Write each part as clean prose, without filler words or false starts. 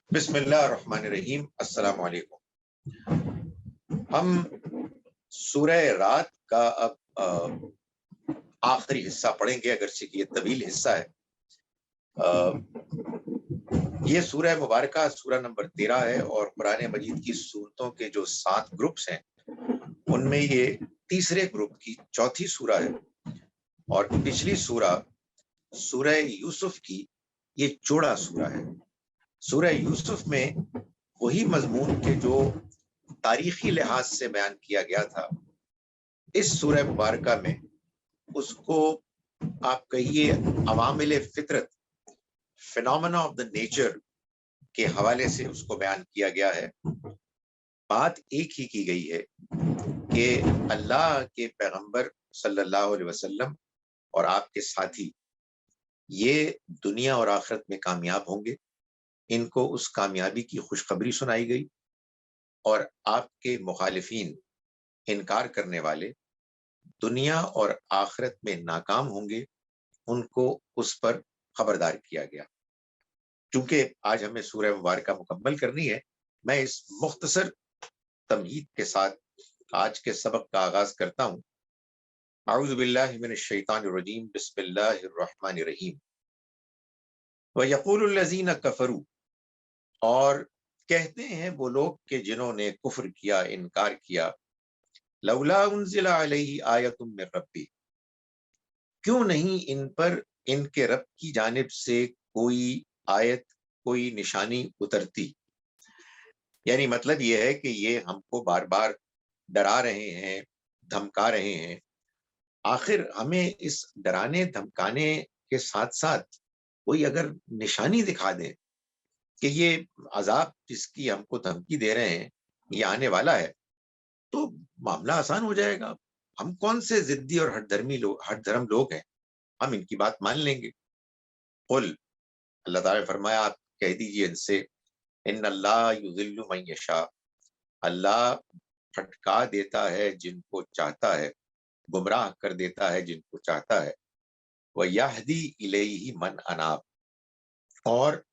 بسم اللہ الرحمن الرحیم۔ السلام علیکم۔ ہم سورہ رات کا اب آخری حصہ پڑھیں گے، اگرچہ یہ طویل حصہ ہے۔ یہ سورہ مبارکہ سورہ نمبر 13 ہے، اور قرآن مجید کی سورتوں کے جو 7 گروپس ہیں ان میں یہ تیسرے گروپ کی چوتھی سورہ ہے، اور پچھلی سورہ یوسف کی یہ جوڑا سورہ ہے۔ سورہ یوسف میں وہی مضمون کے جو تاریخی لحاظ سے بیان کیا گیا تھا، اس سورہ مبارکہ میں اس کو آپ کہیے عوامل فطرت، فینومینا آف دا نیچر کے حوالے سے اس کو بیان کیا گیا ہے۔ بات ایک ہی کی گئی ہے کہ اللہ کے پیغمبر صلی اللہ علیہ وسلم اور آپ کے ساتھی یہ دنیا اور آخرت میں کامیاب ہوں گے۔ ان کو اس کامیابی کی خوشخبری سنائی گئی، اور آپ کے مخالفین، انکار کرنے والے، دنیا اور آخرت میں ناکام ہوں گے، ان کو اس پر خبردار کیا گیا۔ چونکہ آج ہمیں سورہ مبارکہ مکمل کرنی ہے، میں اس مختصر تمہید کے ساتھ آج کے سبق کا آغاز کرتا ہوں۔ اعوذ باللہ من الشیطان الرجیم، بسم اللہ الرحمن الرحیم۔ وَيَقُولُ الَّذِينَ كَفَرُوا، اور کہتے ہیں وہ لوگ کہ جنہوں نے کفر کیا، انکار کیا، لولا انزل علیہ آیۃ من ربی، کیوں نہیں ان پر ان کے رب کی جانب سے کوئی آیت، کوئی نشانی اترتی۔ یعنی مطلب یہ ہے کہ یہ ہم کو بار بار ڈرا رہے ہیں، دھمکا رہے ہیں، آخر ہمیں اس ڈرانے دھمکانے کے ساتھ ساتھ کوئی اگر نشانی دکھا دیں کہ یہ عذاب جس کی ہم کو دھمکی دے رہے ہیں یہ آنے والا ہے، تو معاملہ آسان ہو جائے گا۔ ہم کون سے ضدی اور ہٹ دھرم لوگ ہیں، ہم ان کی بات مان لیں گے۔ قل، اللہ تعالیٰ نے فرمایا آپ کہہ دیجئے ان سے، ان اللہ یضل من یشاء، اللہ پھٹکا دیتا ہے جن کو چاہتا ہے، گمراہ کر دیتا ہے جن کو چاہتا ہے، وَيَهْدِي إِلَيْهِ مَنْ أَنَابَ، اور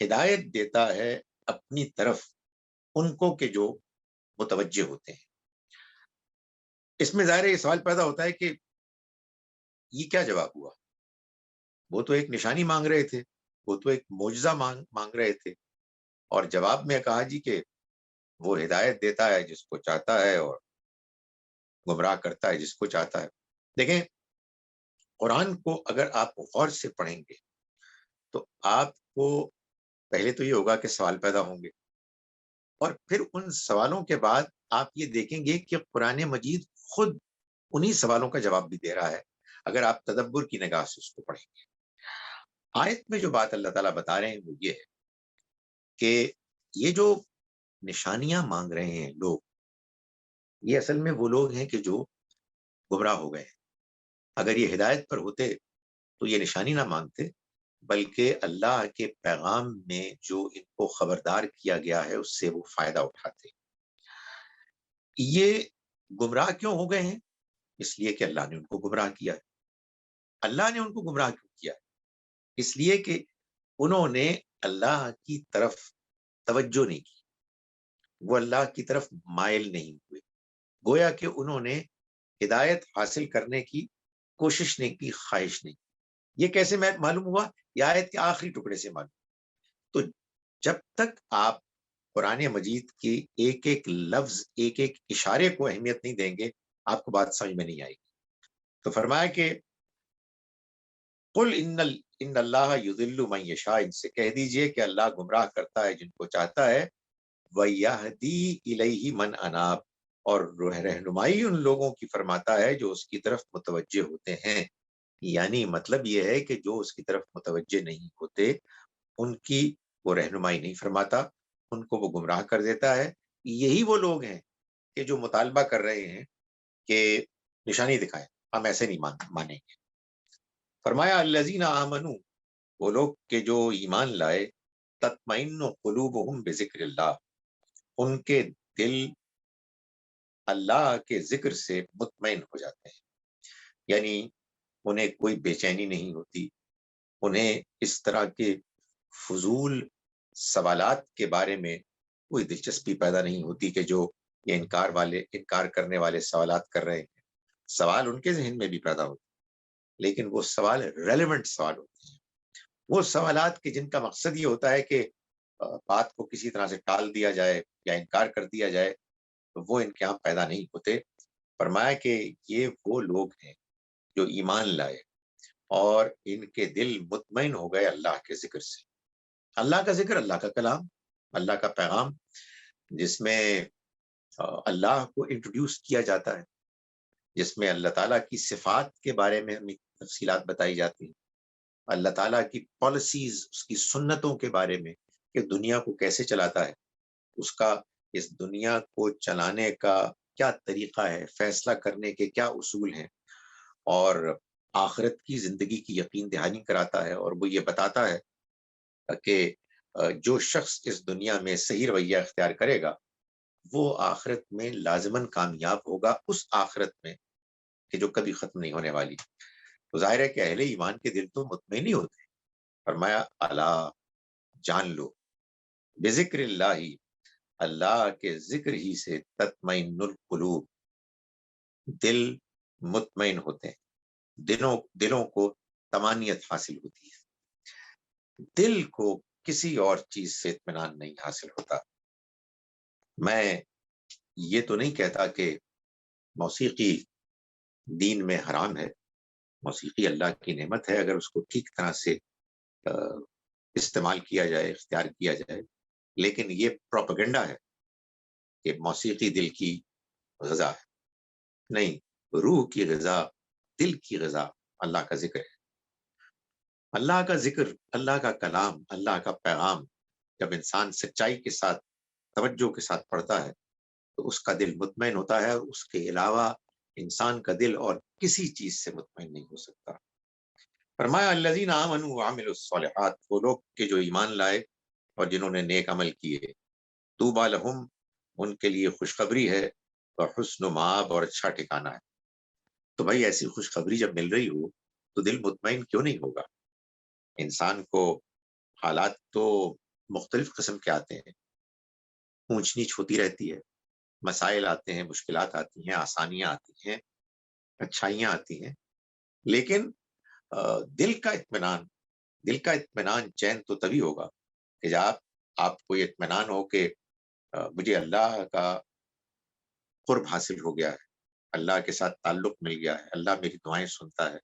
ہدایت دیتا ہے اپنی طرف ان کو کہ جو متوجہ ہوتے ہیں۔ اس میں ظاہر یہ سوال پیدا ہوتا ہے کہ یہ کیا جواب ہوا؟ وہ تو ایک نشانی مانگ رہے تھے، وہ تو ایک معجزہ مانگ رہے تھے، اور جواب میں کہا جی کہ وہ ہدایت دیتا ہے جس کو چاہتا ہے اور گمراہ کرتا ہے جس کو چاہتا ہے۔ دیکھیں، قرآن کو اگر آپ غور سے پڑھیں گے تو آپ کو پہلے تو یہ ہوگا کہ سوال پیدا ہوں گے، اور پھر ان سوالوں کے بعد آپ یہ دیکھیں گے کہ قرآن مجید خود انہی سوالوں کا جواب بھی دے رہا ہے، اگر آپ تدبر کی نگاہ سے اس کو پڑھیں گے۔ آیت میں جو بات اللہ تعالیٰ بتا رہے ہیں وہ یہ ہے کہ یہ جو نشانیاں مانگ رہے ہیں لوگ، یہ اصل میں وہ لوگ ہیں کہ جو گمراہ ہو گئے ہیں۔ اگر یہ ہدایت پر ہوتے تو یہ نشانی نہ مانگتے، بلکہ اللہ کے پیغام میں جو ان کو خبردار کیا گیا ہے اس سے وہ فائدہ اٹھاتے۔ یہ گمراہ کیوں ہو گئے ہیں؟ اس لیے کہ اللہ نے ان کو گمراہ کیا ہے۔ اللہ نے ان کو گمراہ کیوں کیا ہے؟ اس لیے کہ انہوں نے اللہ کی طرف توجہ نہیں کی، وہ اللہ کی طرف مائل نہیں ہوئے، گویا کہ انہوں نے ہدایت حاصل کرنے کی کوشش نہیں کی، خواہش نہیں کی۔ یہ کیسے معلوم ہوا؟ یہ آیت کے آخری ٹکڑے سے معلوم۔ تو جب تک آپ قرآن مجید کے ایک ایک لفظ، ایک ایک اشارے کو اہمیت نہیں دیں گے، آپ کو بات سمجھ میں نہیں آئے گی۔ تو فرمایا کہ قل ان اللہ یضل من یشاء، ان سے کہہ دیجئے کہ اللہ گمراہ کرتا ہے جن کو چاہتا ہے، وَيَهْدِي إِلَيْهِ مَنْ أَنَابَ، اور رہنمائی ان لوگوں کی فرماتا ہے جو اس کی طرف متوجہ ہوتے ہیں۔ یعنی مطلب یہ ہے کہ جو اس کی طرف متوجہ نہیں ہوتے ان کی وہ رہنمائی نہیں فرماتا، ان کو وہ گمراہ کر دیتا ہے۔ یہی وہ لوگ ہیں کہ جو مطالبہ کر رہے ہیں کہ نشانی دکھائیں، ہم ایسے نہیں مانیں گے۔ فرمایا الذین آمنوا، وہ لوگ کہ جو ایمان لائے، تطمئن قلوبہم بذکر اللہ، ان کے دل اللہ کے ذکر سے مطمئن ہو جاتے ہیں، یعنی انہیں کوئی بے چینی نہیں ہوتی، انہیں اس طرح کے فضول سوالات کے بارے میں کوئی دلچسپی پیدا نہیں ہوتی کہ جو یہ انکار کرنے والے سوالات کر رہے ہیں. سوال ان کے ذہن میں بھی پیدا ہوتے ہیں، لیکن وہ سوال ریلیونٹ سوال ہوتے ہیں. وہ سوالات کہ جن کا مقصد یہ ہوتا ہے کہ بات کو کسی طرح سے ٹال دیا جائے یا انکار کر دیا جائے، تو وہ ان کے یہاں پیدا نہیں ہوتے. فرمایا کہ یہ وہ لوگ ہیں جو ایمان لائے اور ان کے دل مطمئن ہو گئے اللہ کے ذکر سے. اللہ کا ذکر، اللہ کا کلام، اللہ کا پیغام، جس میں اللہ کو انٹروڈیوس کیا جاتا ہے، جس میں اللہ تعالیٰ کی صفات کے بارے میں ہمیں تفصیلات بتائی جاتی ہیں، اللہ تعالیٰ کی پالیسیز، اس کی سنتوں کے بارے میں کہ دنیا کو کیسے چلاتا ہے، اس کا اس دنیا کو چلانے کا کیا طریقہ ہے، فیصلہ کرنے کے کیا اصول ہیں، اور آخرت کی زندگی کی یقین دہانی کراتا ہے. اور وہ یہ بتاتا ہے کہ جو شخص اس دنیا میں صحیح رویہ اختیار کرے گا وہ آخرت میں لازماً کامیاب ہوگا، اس آخرت میں کہ جو کبھی ختم نہیں ہونے والی. تو ظاہر ہے کہ اہل ایمان کے دل تو مطمئن ہی ہوتے ہیں. فرمایا الا، جان لو، بذکر اللہ، اللہ کے ذکر ہی سے تطمئن القلوب، دل مطمئن ہوتے ہیں، دلوں کو طمانیت حاصل ہوتی ہے. دل کو کسی اور چیز سے اطمینان نہیں حاصل ہوتا. میں یہ تو نہیں کہتا کہ موسیقی دین میں حرام ہے. موسیقی اللہ کی نعمت ہے اگر اس کو ٹھیک طرح سے استعمال کیا جائے، اختیار کیا جائے. لیکن یہ پروپیگنڈا ہے کہ موسیقی دل کی غذا ہے. نہیں، روح کی غذا، دل کی غذا اللہ کا ذکر ہے. اللہ کا ذکر، اللہ کا کلام، اللہ کا پیغام جب انسان سچائی کے ساتھ، توجہ کے ساتھ پڑھتا ہے تو اس کا دل مطمئن ہوتا ہے. اس کے علاوہ انسان کا دل اور کسی چیز سے مطمئن نہیں ہو سکتا. فرمایا الذین آمنوا وعملوا الصالحات، وہ لوگ کہ جو ایمان لائے اور جنہوں نے نیک عمل کیے. طوبی لہم، ان کے لیے خوشخبری ہے، اور حسن مآب، اور اچھا ٹھکانہ ہے. تو بھائی ایسی خوشخبری جب مل رہی ہو تو دل مطمئن کیوں نہیں ہوگا؟ انسان کو حالات تو مختلف قسم کے آتے ہیں، اونچ نیچ ہوتی رہتی ہے، مسائل آتے ہیں، مشکلات آتی ہیں، آسانیاں آتی ہیں، اچھائیاں آتی ہیں. لیکن دل کا اطمینان، چین تو تبھی ہوگا کہ جب آپ کو یہ اطمینان ہو کہ مجھے اللہ کا قرب حاصل ہو گیا ہے، اللہ کے ساتھ تعلق مل گیا ہے، اللہ میری دعائیں سنتا ہے،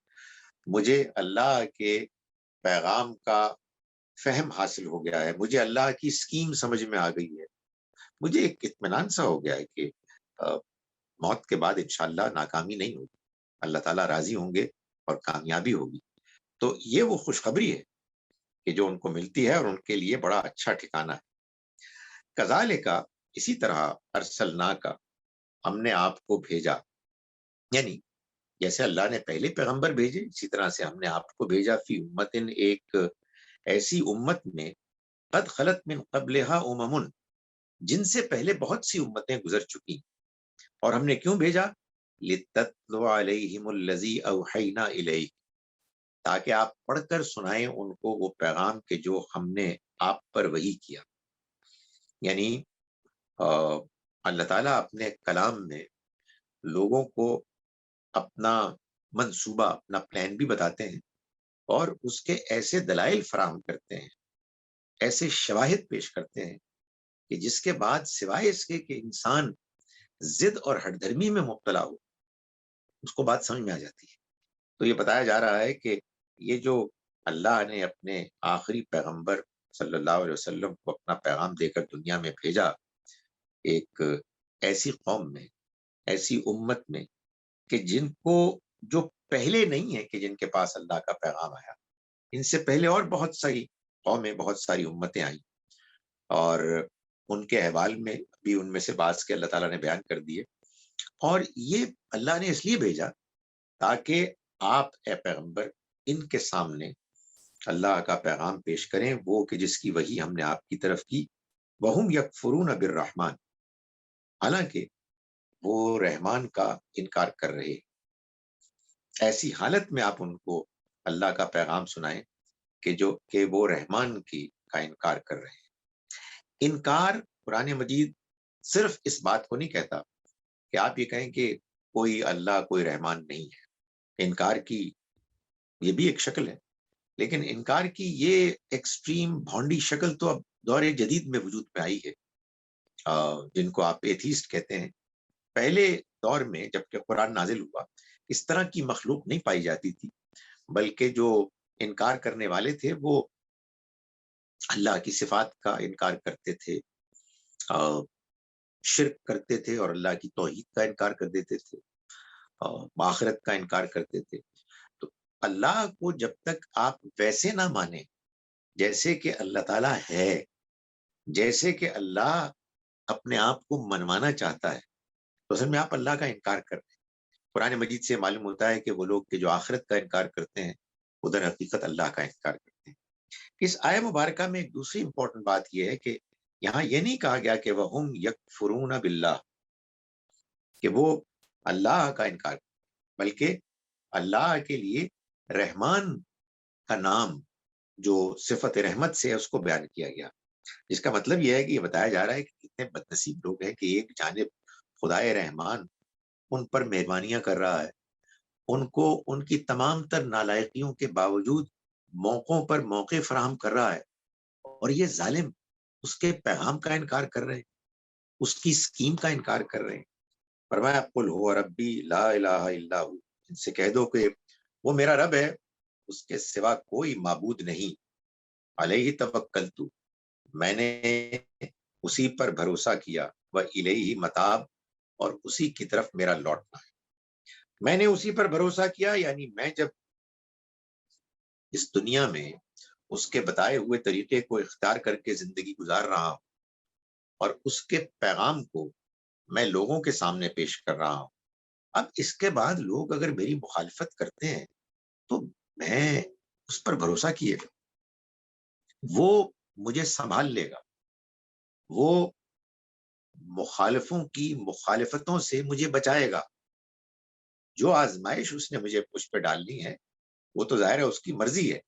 مجھے اللہ کے پیغام کا فہم حاصل ہو گیا ہے، مجھے اللہ کی اسکیم سمجھ میں آ گئی ہے، مجھے ایک اطمینان سا ہو گیا ہے کہ موت کے بعد انشاءاللہ ناکامی نہیں ہوگی، اللہ تعالیٰ راضی ہوں گے اور کامیابی ہوگی. تو یہ وہ خوشخبری ہے کہ جو ان کو ملتی ہے اور ان کے لیے بڑا اچھا ٹھکانہ ہے. کذالک، اسی طرح ارسلناک، ہم نے آپ کو بھیجا، یعنی جیسے اللہ نے پہلے پیغمبر بھیجے اسی طرح سے ہم نے آپ کو بھیجا. فی امتن، ایک ایسی امت میں، قد خلت من قبلہا امم، جن سے پہلے بہت سی امتیں گزر چکی. اور ہم نے کیوں بھیجا؟ لتتلو علیہم الذی اوحینا الیک، تاکہ آپ پڑھ کر سنائیں ان کو وہ پیغام کے جو ہم نے آپ پر وحی کیا. یعنی اللہ تعالیٰ اپنے کلام میں لوگوں کو اپنا منصوبہ، اپنا پلان بھی بتاتے ہیں، اور اس کے ایسے دلائل فراہم کرتے ہیں، ایسے شواہد پیش کرتے ہیں کہ جس کے بعد سوائے اس کے کہ انسان ضد اور ہٹ دھرمی میں مبتلا ہو، اس کو بات سمجھ میں آ جاتی ہے. تو یہ بتایا جا رہا ہے کہ یہ جو اللہ نے اپنے آخری پیغمبر صلی اللہ علیہ وسلم کو اپنا پیغام دے کر دنیا میں بھیجا، ایک ایسی قوم میں، ایسی امت میں کہ جن کو، جو پہلے نہیں ہے کہ جن کے پاس اللہ کا پیغام آیا. ان سے پہلے اور بہت ساری قومیں، بہت ساری امتیں آئیں، اور ان کے احوال میں بھی ان میں سے بعض کے اللہ تعالیٰ نے بیان کر دیے. اور یہ اللہ نے اس لیے بھیجا تاکہ آپ اے پیغمبر ان کے سامنے اللہ کا پیغام پیش کریں، وہ کہ جس کی وحی ہم نے آپ کی طرف کی. وہم یکفرون بالرحمن، حالانکہ وہ رحمان کا انکار کر رہے. ایسی حالت میں آپ ان کو اللہ کا پیغام سنائیں کہ وہ رحمان کا انکار کر رہے ہیں. انکار قرآن مجید صرف اس بات کو نہیں کہتا کہ آپ یہ کہیں کہ کوئی اللہ کوئی رحمان نہیں ہے. انکار کی یہ بھی ایک شکل ہے، لیکن انکار کی یہ ایکسٹریم بھونڈی شکل تو اب دور جدید میں وجود میں آئی ہے، جن کو آپ ایتھیسٹ کہتے ہیں. پہلے دور میں جب کہ قرآن نازل ہوا اس طرح کی مخلوق نہیں پائی جاتی تھی، بلکہ جو انکار کرنے والے تھے وہ اللہ کی صفات کا انکار کرتے تھے، شرک کرتے تھے اور اللہ کی توحید کا انکار کر دیتے تھے، آخرت کا انکار کرتے تھے. تو اللہ کو جب تک آپ ویسے نہ مانیں جیسے کہ اللہ تعالیٰ ہے، جیسے کہ اللہ اپنے آپ کو منوانا چاہتا ہے، تو اصل میں آپ اللہ کا انکار کر رہے ہیں. قرآن مجید سے معلوم ہوتا ہے کہ وہ لوگ کہ جو آخرت کا انکار کرتے ہیں ادھر حقیقت اللہ کا انکار کرتے ہیں. اس آیہ مبارکہ میں ایک دوسری امپورٹنٹ بات یہ ہے کہ یہاں یہ نہیں کہا گیا کہ وَهُمْ يَكْفُرُونَ بِاللَّهِ، کہ وہ اللہ کا انکار کرتے، بلکہ اللہ کے لیے رحمان کا نام جو صفت رحمت سے اس کو بیان کیا گیا، جس کا مطلب یہ ہے کہ یہ بتایا جا رہا ہے کہ کتنے بدنصیب لوگ ہیں کہ ایک جانب خدائے رحمان ان پر مہربانیاں کر رہا ہے، ان کو ان کی تمام تر نالائقیوں کے باوجود موقعوں پر موقع فراہم کر رہا ہے، اور یہ ظالم اس کے پیغام کا انکار کر رہے ہیں، اس کی اسکیم کا انکار کر رہے ہیں. فرمایا قل هو ربی لا الہ الا ہو، ان سے کہہ دو کہ وہ میرا رب ہے، اس کے سوا کوئی معبود نہیں. علیہ توکلت، میں نے اسی پر بھروسہ کیا، وإلیہ متاب، اور اسی کی طرف میرا لوٹنا ہے. میں نے اسی پر بھروسہ کیا یعنی میں جب اس دنیا میں اس کے بتائے ہوئے طریقے کو اختیار کر کے زندگی گزار رہا ہوں اور اس کے پیغام کو میں لوگوں کے سامنے پیش کر رہا ہوں. اب اس کے بعد لوگ اگر میری مخالفت کرتے ہیں تو میں اس پر بھروسہ کیے گا، وہ مجھے سنبھال لے گا، وہ مخالفوں کی مخالفتوں سے مجھے بچائے گا. جو آزمائش اس نے مجھ پہ ڈالنی ہے وہ تو ظاہر ہے اس کی مرضی ہے،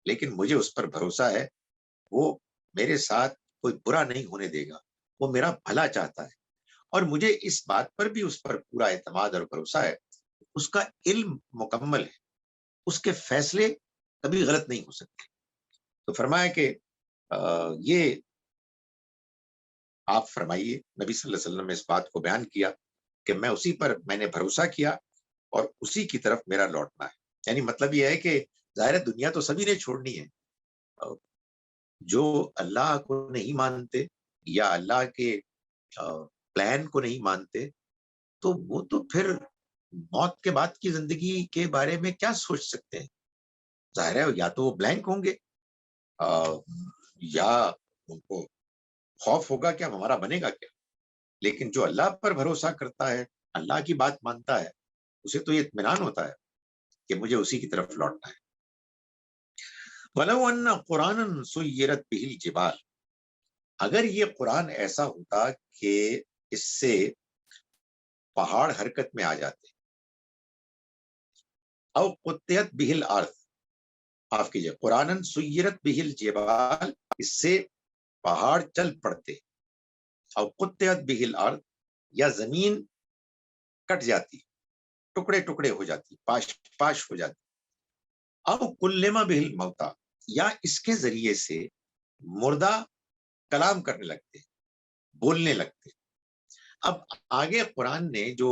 لیکن مجھے اس پر بھروسہ ہے، وہ میرے ساتھ کوئی برا نہیں ہونے دے گا، وہ میرا بھلا چاہتا ہے. اور مجھے اس بات پر بھی اس پر پورا اعتماد اور بھروسہ ہے، اس کا علم مکمل ہے، اس کے فیصلے کبھی غلط نہیں ہو سکتے. تو فرمایا کہ یہ آپ فرمائیے، نبی صلی اللہ علیہ وسلم نے اس بات کو بیان کیا کہ میں اسی پر میں نے بھروسہ کیا اور اسی کی طرف میرا لوٹنا ہے. یعنی مطلب یہ ہے کہ ظاہر دنیا تو سبھی نے چھوڑنی ہے، جو اللہ کو نہیں مانتے یا اللہ کے پلان کو نہیں مانتے تو وہ تو پھر موت کے بعد کی زندگی کے بارے میں کیا سوچ سکتے ہیں. ظاہر ہے یا تو وہ بلینک ہوں گے، یا ان کو خوف ہوگا کہ اب ہمارا بنے گا کیا. لیکن جو اللہ پر بھروسہ کرتا ہے، اللہ کی بات مانتا ہے، اسے تو یہ اطمینان ہوتا ہے کہ مجھے اسی کی طرف لوٹنا ہے. وَلَوْ أَنَّ قُرْآنًا سُيِّرَتْ بِهِ الْجِبَالُ، اگر یہ قرآن ایسا ہوتا کہ اس سے پہاڑ حرکت میں آ جاتے، او قطعت بِهِ الْأَرْض، معاف کیجیے، قرآنًا سُيِّرَتْ بِهِ الْجِبَالُ، اس سے پہاڑ چل پڑتے، او قطعت بِهِ الْأَرْض، یا زمین کٹ جاتی، ٹکڑے ٹکڑے ہو جاتی، پاش پاش ہو جاتی، او کلم بِهِ الموتى، یا اس کے ذریعے سے مردہ کلام کرنے لگتے، بولنے لگتے. اب آگے قرآن نے جو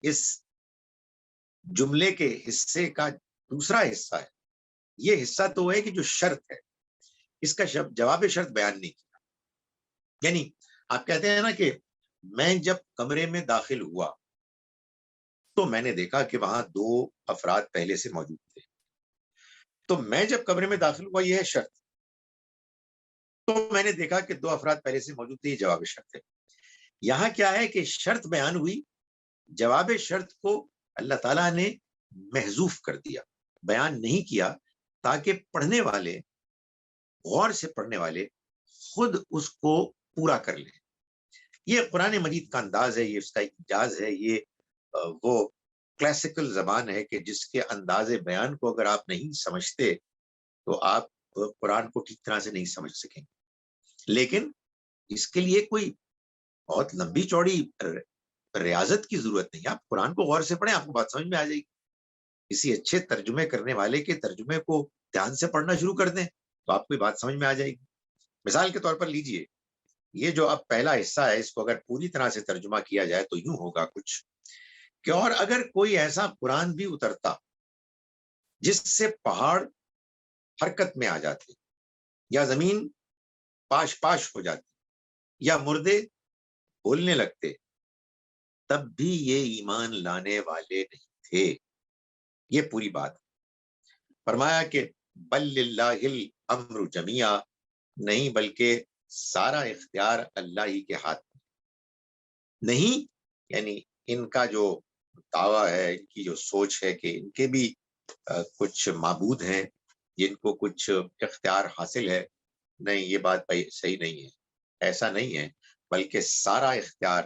اس جملے کے حصے کا دوسرا حصہ ہے، یہ حصہ تو ہے کہ جو شرط ہے، اس کا جواب شرط بیان نہیں کیا. یعنی آپ کہتے ہیں نا کہ میں جب کمرے میں داخل ہوا تو میں نے دیکھا کہ وہاں دو افراد پہلے سے موجود تھے، تو میں جب کمرے میں داخل ہوا یہ ہے شرط، تو میں نے دیکھا کہ دو افراد پہلے سے موجود تھے، یہ جواب شرط ہے. یہاں کیا ہے کہ شرط بیان ہوئی، جواب شرط کو اللہ تعالیٰ نے محذوف کر دیا، بیان نہیں کیا، تاکہ پڑھنے والے، غور سے پڑھنے والے خود اس کو پورا کر لیں. یہ قرآن مجید کا انداز ہے، یہ اس کا اعجاز ہے، یہ وہ کلاسیکل زبان ہے کہ جس کے انداز بیان کو اگر آپ نہیں سمجھتے تو آپ قرآن کو ٹھیک طرح سے نہیں سمجھ سکیں. لیکن اس کے لیے کوئی بہت لمبی چوڑی ریاضت کی ضرورت نہیں. آپ قرآن کو غور سے پڑھیں, آپ کو بات سمجھ میں آ جائے گی. کسی اچھے ترجمے کرنے والے کے ترجمے کو دھیان سے پڑھنا شروع کر دیں تو آپ کو یہ بات سمجھ میں آ جائے گی. مثال کے طور پر لیجئے, یہ جو اب پہلا حصہ ہے, اس کو اگر پوری طرح سے ترجمہ کیا جائے تو یوں ہوگا کچھ کہ اور اگر کوئی ایسا قرآن بھی اترتا جس سے پہاڑ حرکت میں آ جاتے, یا زمین پاش پاش ہو جاتی, یا مردے بولنے لگتے, تب بھی یہ ایمان لانے والے نہیں تھے. یہ پوری بات. فرمایا کہ بل للہ الامر جمیعا, نہیں بلکہ سارا اختیار اللہ ہی کے ہاتھ میں. نہیں یعنی ان کا جو دعویٰ ہے, ان کی جو سوچ ہے کہ ان کے بھی کچھ معبود ہیں جن کو کچھ اختیار حاصل ہے, نہیں, یہ بات صحیح نہیں ہے. ایسا نہیں ہے, بلکہ سارا اختیار,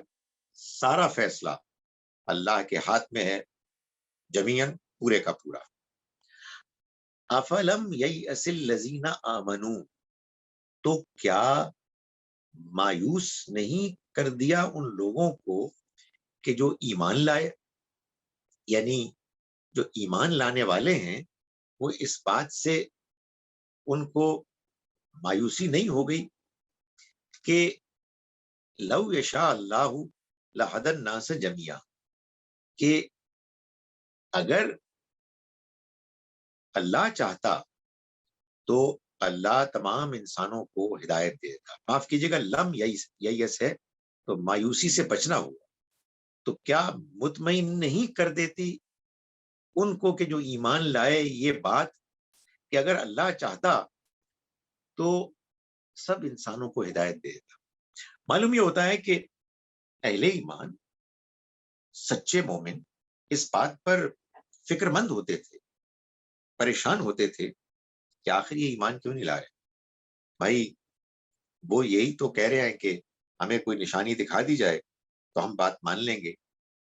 سارا فیصلہ اللہ کے ہاتھ میں ہے, جمیعاً, پورے کا پورا. افلم ییأس الذین آمنوا, تو کیا مایوس نہیں کر دیا ان لوگوں کو کہ جو ایمان لائے, یعنی جو ایمان لانے والے ہیں وہ اس بات سے ان کو مایوسی نہیں ہو گئی کہ لو یشاء اللہ لہدی الناس جمیعا, کہ اگر اللہ چاہتا تو اللہ تمام انسانوں کو ہدایت دے دیتا. معاف کیجیے گا, لم ییأس ہے تو مایوسی سے بچنا ہوگا. تو کیا مطمئن نہیں کر دیتی ان کو کہ جو ایمان لائے یہ بات کہ اگر اللہ چاہتا تو سب انسانوں کو ہدایت دے دیتا. معلوم یہ ہوتا ہے کہ اہل ایمان, سچے مومن اس بات پر فکر مند ہوتے تھے, پریشان ہوتے تھے کہ آخر یہ ایمان کیوں نہیں لا رہے. بھائی وہ یہی تو کہہ رہے ہیں کہ ہمیں کوئی نشانی دکھا دی جائے تو ہم بات مان لیں گے,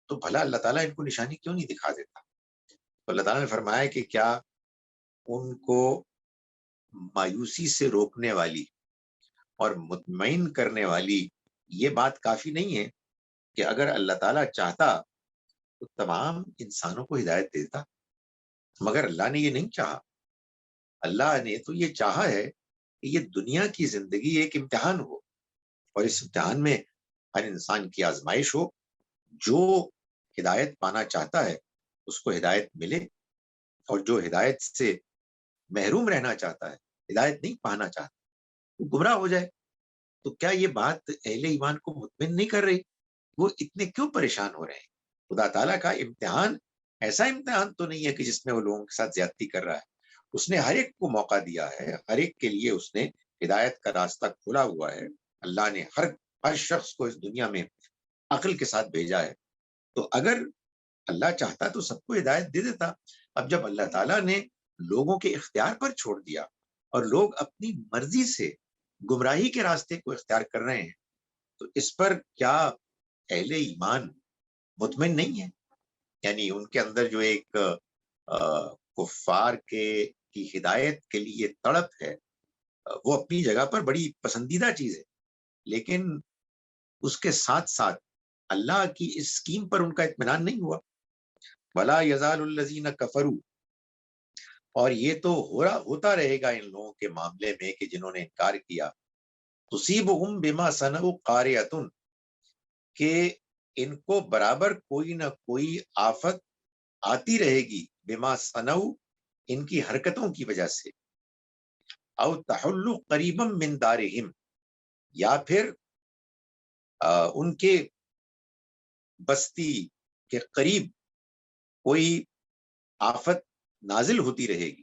تو بھلا اللہ تعالیٰ ان کو نشانی کیوں نہیں دکھا دیتا. تو اللہ تعالیٰ نے فرمایا کہ کیا ان کو مایوسی سے روکنے والی اور مطمئن کرنے والی یہ بات کافی نہیں ہے کہ اگر اللہ تعالیٰ چاہتا تو تمام انسانوں کو ہدایت دیتا, مگر اللہ نے یہ نہیں چاہا. اللہ نے تو یہ چاہا ہے کہ یہ دنیا کی زندگی ایک امتحان ہو, اور اس امتحان میں ہر انسان کی آزمائش ہو. جو ہدایت پانا چاہتا ہے اس کو ہدایت ملے, اور جو ہدایت سے محروم رہنا چاہتا ہے, ہدایت نہیں پانا چاہتا, وہ گمراہ ہو جائے. تو کیا یہ بات اہل ایمان کو مطمئن نہیں کر رہی؟ وہ اتنے کیوں پریشان ہو رہے ہیں؟ خدا تعالیٰ کا امتحان ایسا امتحان تو نہیں ہے کہ جس میں وہ لوگوں کے ساتھ زیادتی کر رہا ہے. اس نے ہر ایک کو موقع دیا ہے, ہر ایک کے لیے اس نے ہدایت کا راستہ کھولا ہوا ہے. اللہ نے ہر شخص کو اس دنیا میں عقل کے ساتھ بھیجا ہے. تو اگر اللہ چاہتا تو سب کو ہدایت دے دیتا. اب جب اللہ تعالیٰ نے لوگوں کے اختیار پر چھوڑ دیا اور لوگ اپنی مرضی سے گمراہی کے راستے کو اختیار کر رہے ہیں, تو اس پر کیا اہل ایمان مطمئن نہیں ہے؟ یعنی ان کے اندر جو ایک کفار کی ہدایت کے لیے تڑپ ہے, وہ اپنی جگہ پر بڑی پسندیدہ چیز ہے, لیکن اس کے ساتھ ساتھ اللہ کی اس اسکیم پر ان کا اطمینان نہیں ہوا. وَلَا يَزَالُ الَّذِينَ كَفَرُوا, اور یہ تو ہوتا رہے گا ان لوگوں کے معاملے میں کہ جنہوں نے انکار کیا, تُصِيبُهُم بِمَا صَنَعُوا قَارِعَةٌ, کہ ان کو برابر کوئی نہ کوئی آفت آتی رہے گی, بما صنعوا, ان کی حرکتوں کی وجہ سے, او تحل قریبا من دارہم, یا پھر ان کے بستی کے قریب کوئی آفت نازل ہوتی رہے گی,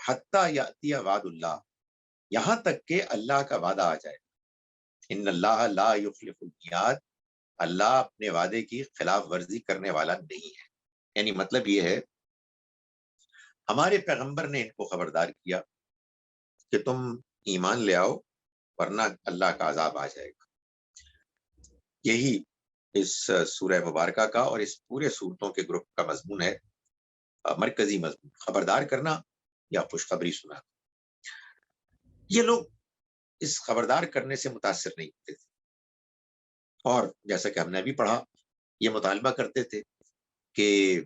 حتی یاتی وعد اللہ, یہاں تک کہ اللہ کا وعدہ آ جائے. ان اللہ لا یخلف المیعاد, اللہ اپنے وعدے کی خلاف ورزی کرنے والا نہیں ہے. یعنی مطلب یہ ہے, ہمارے پیغمبر نے ان کو خبردار کیا کہ تم ایمان لے آؤ ورنہ اللہ کا عذاب آ جائے گا. یہی اس سورہ مبارکہ کا اور اس پورے سورتوں کے گروپ کا مضمون ہے, مرکزی مضمون, خبردار کرنا یا خوشخبری سنانا. یہ لوگ اس خبردار کرنے سے متاثر نہیں ہوتے تھے، اور جیسا کہ ہم نے ابھی پڑھا یہ مطالبہ کرتے تھے کہ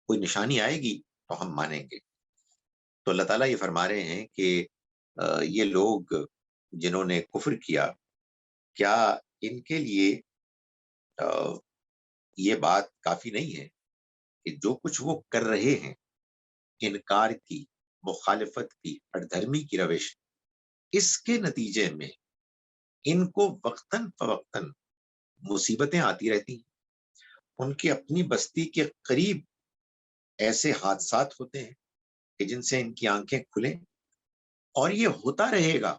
کوئی نشانی آئے گی تو ہم مانیں گے۔ تو اللہ تعالیٰ یہ فرما رہے ہیں کہ یہ لوگ جنہوں نے کفر کیا، کیا ان کے لیے یہ بات کافی نہیں ہے کہ جو کچھ وہ کر رہے ہیں، انکار کی، مخالفت کی، ہٹ دھرمی کی روش، اس کے نتیجے میں ان کو وقتاً فوقتاً مصیبتیں آتی رہتی ہیں۔ ان کی اپنی بستی کے قریب ایسے حادثات ہوتے ہیں کہ جن سے ان کی آنکھیں کھلیں، اور یہ ہوتا رہے گا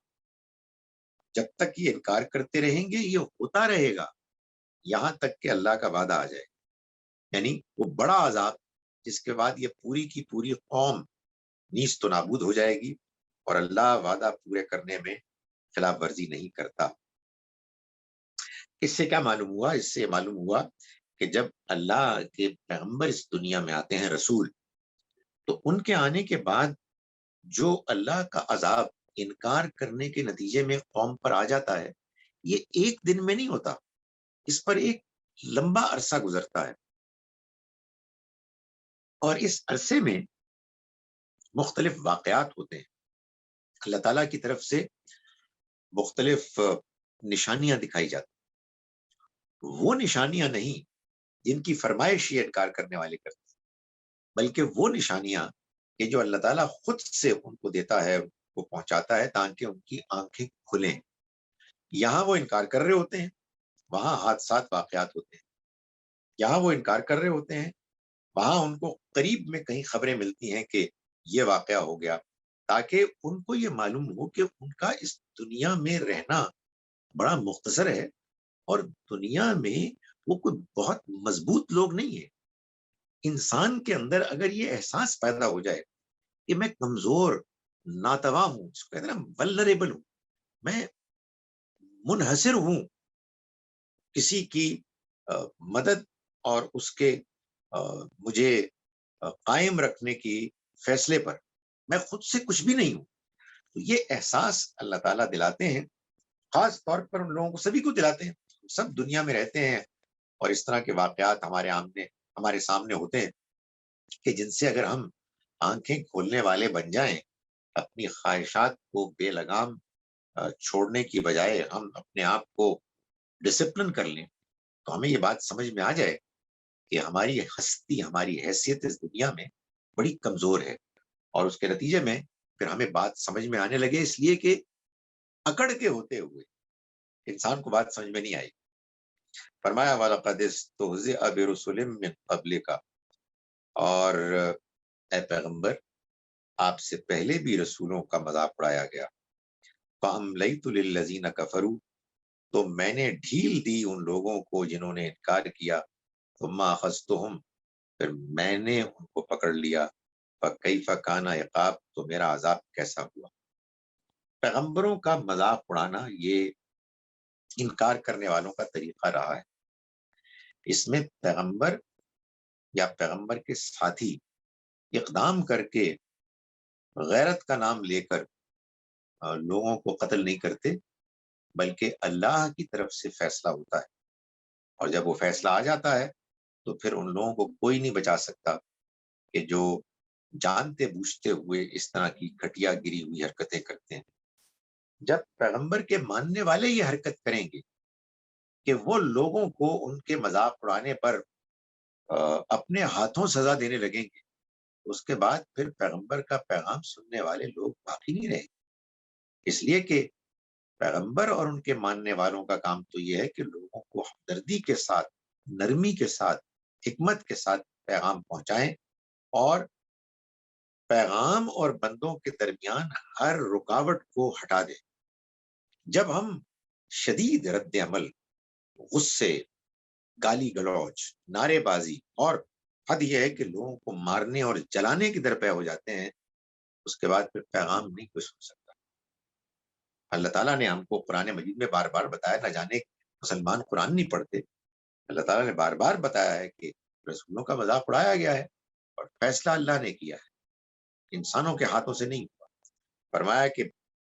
جب تک یہ انکار کرتے رہیں گے، یہ ہوتا رہے گا یہاں تک کہ اللہ کا وعدہ آ جائے، یعنی وہ بڑا عذاب جس کے بعد یہ پوری کی پوری قوم نیست و نابود ہو جائے گی، اور اللہ وعدہ پورے کرنے میں خلاف ورزی نہیں کرتا۔ اس سے کیا معلوم ہوا؟ اس سے معلوم ہوا کہ جب اللہ کے پیغمبر اس دنیا میں آتے ہیں، رسول، تو ان کے آنے کے بعد جو اللہ کا عذاب انکار کرنے کے نتیجے میں قوم پر آ جاتا ہے، یہ ایک دن میں نہیں ہوتا، اس پر ایک لمبا عرصہ گزرتا ہے، اور اس عرصے میں مختلف واقعات ہوتے ہیں۔ اللہ تعالیٰ کی طرف سے مختلف نشانیاں دکھائی جاتی، وہ نشانیاں نہیں جن کی فرمائش یہ انکار کرنے والے کرتے، بلکہ وہ نشانیاں کہ جو اللہ تعالیٰ خود سے ان کو دیتا ہے، وہ پہنچاتا ہے تاکہ ان کی آنکھیں کھلیں۔ یہاں وہ انکار کر رہے ہوتے ہیں، وہاں حادثات واقعات ہوتے ہیں۔ یہاں وہ انکار کر رہے ہوتے ہیں، وہاں ان کو قریب میں کہیں خبریں ملتی ہیں کہ یہ واقعہ ہو گیا، تاکہ ان کو یہ معلوم ہو کہ ان کا اس دنیا میں رہنا بڑا مختصر ہے، اور دنیا میں وہ کوئی بہت مضبوط لوگ نہیں ہیں۔ انسان کے اندر اگر یہ احساس پیدا ہو جائے کہ میں کمزور، ناتواں ہوں، اس کو کہتے ہیں نا ولنریبل ہوں، میں منحصر ہوں کسی کی مدد اور اس کے مجھے قائم رکھنے کی فیصلے پر، میں خود سے کچھ بھی نہیں ہوں، تو یہ احساس اللہ تعالیٰ دلاتے ہیں، خاص طور پر ان لوگوں کو، سبھی کو دلاتے ہیں، سب دنیا میں رہتے ہیں اور اس طرح کے واقعات ہمارے سامنے ہوتے ہیں کہ جن سے اگر ہم آنکھیں کھولنے والے بن جائیں، اپنی خواہشات کو بے لگام چھوڑنے کی بجائے ہم اپنے آپ کو ڈسپلن کر لیں، تو ہمیں یہ بات سمجھ میں آ جائے کہ ہماری ہستی، ہماری حیثیت اس دنیا میں بڑی کمزور ہے، اور اس کے نتیجے میں پھر ہمیں بات سمجھ میں آنے لگے، اس لیے کہ اکڑ کے ہوتے ہوئے انسان کو بات سمجھ میں نہیں آئی۔ فرمایا وَلَقَدِ اسْتُهْزِئَ بِرُسُلٍ مِّن قَبْلِكَ، اور اے پیغمبر آپ سے پہلے بھی رسولوں کا مذاق اڑایا گیا، فَأَمْلَيْتُ لِلَّذِينَ كَفَرُوا، تو میں نے ڈھیل دی ان لوگوں کو جنہوں نے انکار کیا، ثُمَّ أَخَذْتُهُمْ، پھر میں نے ان کو پکڑ لیا، فَكَيْفَ كَانَ عقاب، تو میرا عذاب کیسا ہوا۔ پیغمبروں کا مذاق اڑانا یہ انکار کرنے والوں کا طریقہ رہا ہے۔ اس میں پیغمبر یا پیغمبر کے ساتھی اقدام کر کے غیرت کا نام لے کر لوگوں کو قتل نہیں کرتے، بلکہ اللہ کی طرف سے فیصلہ ہوتا ہے، اور جب وہ فیصلہ آ جاتا ہے تو پھر ان لوگوں کو کوئی نہیں بچا سکتا کہ جو جانتے بوجھتے ہوئے اس طرح کی گھٹیا گری ہوئی حرکتیں کرتے ہیں۔ جب پیغمبر کے ماننے والے یہ حرکت کریں گے کہ وہ لوگوں کو ان کے مذاق اڑانے پر اپنے ہاتھوں سزا دینے لگیں گے، اس کے بعد پھر پیغمبر کا پیغام سننے والے لوگ باقی نہیں رہیں گے۔ اس لیے کہ پیغمبر اور ان کے ماننے والوں کا کام تو یہ ہے کہ لوگوں کو ہمدردی کے ساتھ، نرمی کے ساتھ، حکمت کے ساتھ پیغام پہنچائیں، اور پیغام اور بندوں کے درمیان ہر رکاوٹ کو ہٹا دیں۔ جب ہم شدید رد عمل، غصے، گالی گلوچ، نعرے بازی، اور حد یہ ہے کہ لوگوں کو مارنے اور جلانے کی درپے ہو جاتے ہیں، اس کے بعد پھر پیغام نہیں کوئی سن سکتا۔ اللہ تعالیٰ نے ہم کو قرآن مجید میں بار بار بتایا، نہ جانے مسلمان قرآن نہیں پڑھتے، اللہ تعالیٰ نے بار بار بتایا ہے کہ رسولوں کا مذاق اڑایا گیا ہے، اور فیصلہ اللہ نے کیا ہے، انسانوں کے ہاتھوں سے نہیں ہوا۔ فرمایا کہ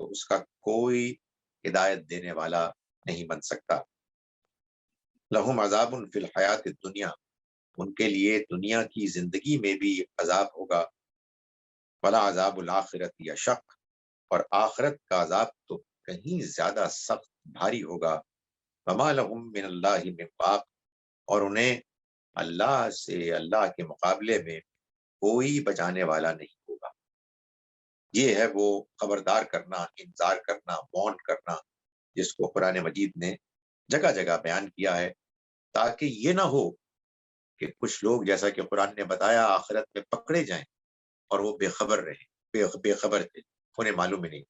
تو اس کا کوئی ہدایت دینے والا نہیں بن سکتا۔ لہم عذاب فی الحیات الدنیا، ان کے لیے دنیا کی زندگی میں بھی عذاب ہوگا، ولا عذاب الآخرت یا شق، اور آخرت کا عذاب تو کہیں زیادہ سخت بھاری ہوگا۔ وما لہم من اللہ من واق، اور انہیں اللہ سے، اللہ کے مقابلے میں کوئی بچانے والا نہیں ہوگا۔ یہ ہے وہ خبردار کرنا، انذار کرنا، وارن کرنا، جس کو قرآن مجید نے جگہ جگہ بیان کیا ہے، تاکہ یہ نہ ہو کہ کچھ لوگ، جیسا کہ قرآن نے بتایا، آخرت میں پکڑے جائیں اور وہ بے خبر رہے، بے خبر تھے، انہیں معلوم ہی نہیں۔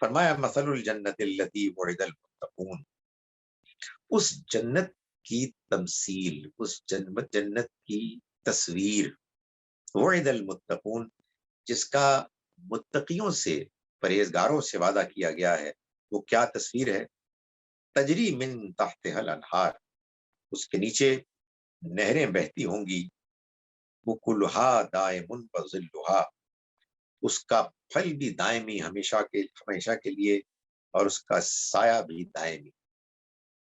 فرمایا مثل الجنت التی وعد المتقون، اس جنت کی تمثیل، اس جنت کی تصویر، وعد المتقون، جس کا متقیوں سے، پرہیزگاروں سے وعدہ کیا گیا ہے، وہ کیا تصویر ہے؟ تجری من تحتها الانہار، اس کے نیچے نہریں بہتی ہوں گی، وکلھا دائم وظلھا، اس کا پھل بھی دائمی، ہمیشہ کے لیے، اور اس کا سایہ بھی دائمی۔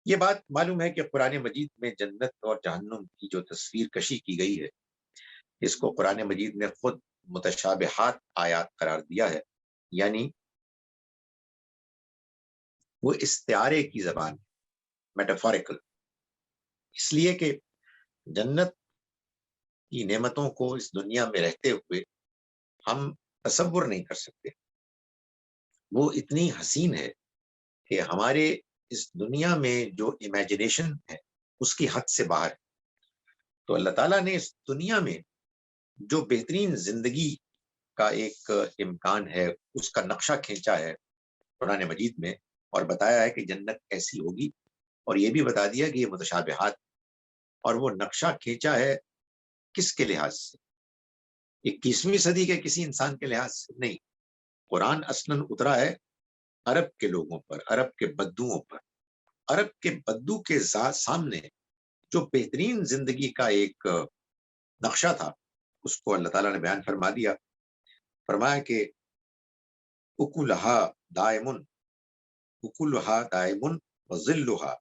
یہ بات معلوم ہے کہ قرآن مجید میں جنت اور جہنم کی جو تصویر کشی کی گئی ہے، اس کو قرآن مجید نے خود متشابہات آیات قرار دیا ہے، یعنی وہ استعارے کی زبان، میٹافوریکل، اس لیے کہ جنت کی نعمتوں کو اس دنیا میں رہتے ہوئے ہم تصور نہیں کر سکتے، وہ اتنی حسین ہے کہ ہمارے اس دنیا میں جو امیجنیشن ہے اس کی حد سے باہر ہے۔ تو اللہ تعالیٰ نے اس دنیا میں جو بہترین زندگی کا ایک امکان ہے، اس کا نقشہ کھینچا ہے قرآن مجید میں، اور بتایا ہے کہ جنت ایسی ہوگی، اور یہ بھی بتا دیا کہ یہ متشابہات، اور وہ نقشہ کھینچا ہے کس کے لحاظ سے؟ 21ویں صدی کے کسی انسان کے لحاظ سے نہیں، قرآن اصلاً اترا ہے عرب کے لوگوں پر، عرب کے بدوؤں پر۔ عرب کے بدو کے سامنے جو بہترین زندگی کا ایک نقشہ تھا، اس کو اللہ تعالیٰ نے بیان فرما دیا، فرمایا کہ اکلھا دائمن، اکلھا دائمن وظلھا،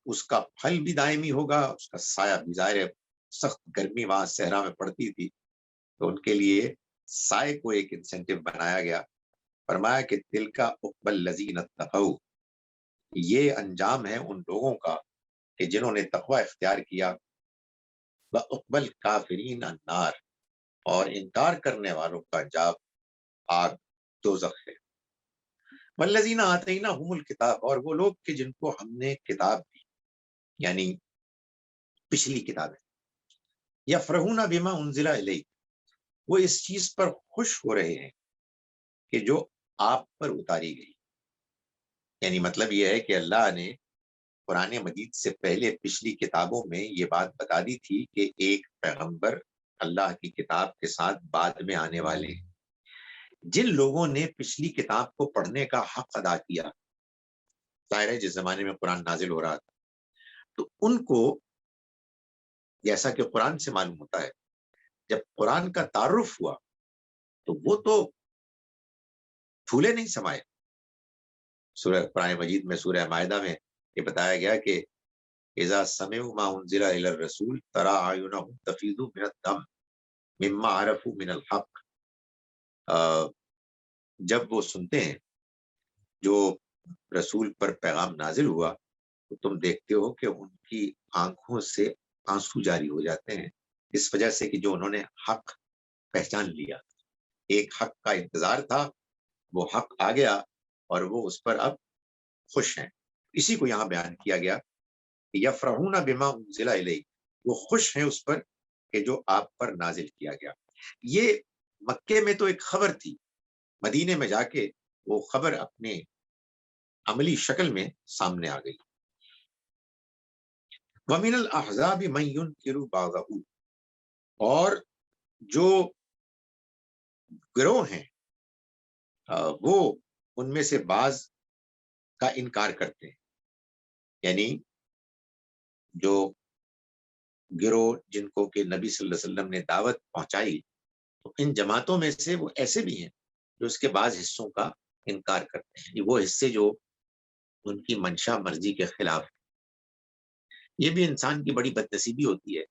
اس کا پھل بھی دائمی ہوگا، اس کا سایہ بھی، ظاہر ہے سخت گرمی وہاں صحرا میں پڑتی تھی، تو ان کے لیے سائے کو ایک انسینٹیو بنایا گیا۔ فرمایا کہ دل کا عقبى الذین اتقوا، یہ انجام ہے ان لوگوں کا کہ جنہوں نے تقوی اختیار کیا، وعقبى الکافرین النار، اور انکار کرنے والوں کا انجام آگ، دوزخ ہے۔ والذین آتیناہم الکتاب، اور وہ لوگ کہ جن کو ہم نے کتاب دی، یعنی پچھلی کتابیں، یفرحون بما انزل الیک، وہ اس چیز پر خوش ہو رہے ہیں کہ جو آپ پر اتاری گئی، یعنی مطلب یہ ہے کہ اللہ نے قرآن مجید سے پہلے پچھلی کتابوں میں یہ بات بتا دی تھی کہ ایک پیغمبر اللہ کی کتاب کے ساتھ بعد میں آنے والے ہیں۔ جن لوگوں نے پچھلی کتاب کو پڑھنے کا حق ادا کیا، ظاہر ہے جس زمانے میں قرآن نازل ہو رہا تھا، تو ان کو، جیسا کہ قرآن سے معلوم ہوتا ہے، جب قرآن کا تعارف ہوا تو وہ تو پھولے نہیں سمائے۔ سورہ قرآن مجید میں، سورہ مائدہ میں یہ بتایا گیا کہ اذا سمعوا ما انزل الى الرسول ترى اعینهم تفیض من الدم مما عرفوا من الحق، جب وہ سنتے ہیں جو رسول پر پیغام نازل ہوا، تو تم دیکھتے ہو کہ ان کی آنکھوں سے آنسو جاری ہو جاتے ہیں، اس وجہ سے کہ جو انہوں نے حق پہچان لیا، ایک حق کا انتظار تھا، وہ حق آ گیا اور وہ اس پر اب خوش ہیں۔ اسی کو یہاں بیان کیا گیا کہ یفرحون بما انزل الیک، وہ خوش ہیں اس پر کہ جو آپ پر نازل کیا گیا۔ یہ مکے میں تو ایک خبر تھی، مدینے میں جا کے وہ خبر اپنے عملی شکل میں سامنے آ گئی۔ وَمِنَ الْأَحْزَابِ مَن يُنْكِرُ بَعْضَهُ، اور جو گروہ ہیں وہ ان میں سے بعض کا انکار کرتے ہیں، یعنی جو گروہ جن کو کہ نبی صلی اللہ علیہ وسلم نے دعوت پہنچائی، تو ان جماعتوں میں سے وہ ایسے بھی ہیں جو اس کے بعض حصوں کا انکار کرتے ہیں، وہ حصے جو ان کی منشا مرضی کے خلاف۔ یہ بھی انسان کی بڑی بدنصیبی ہوتی ہے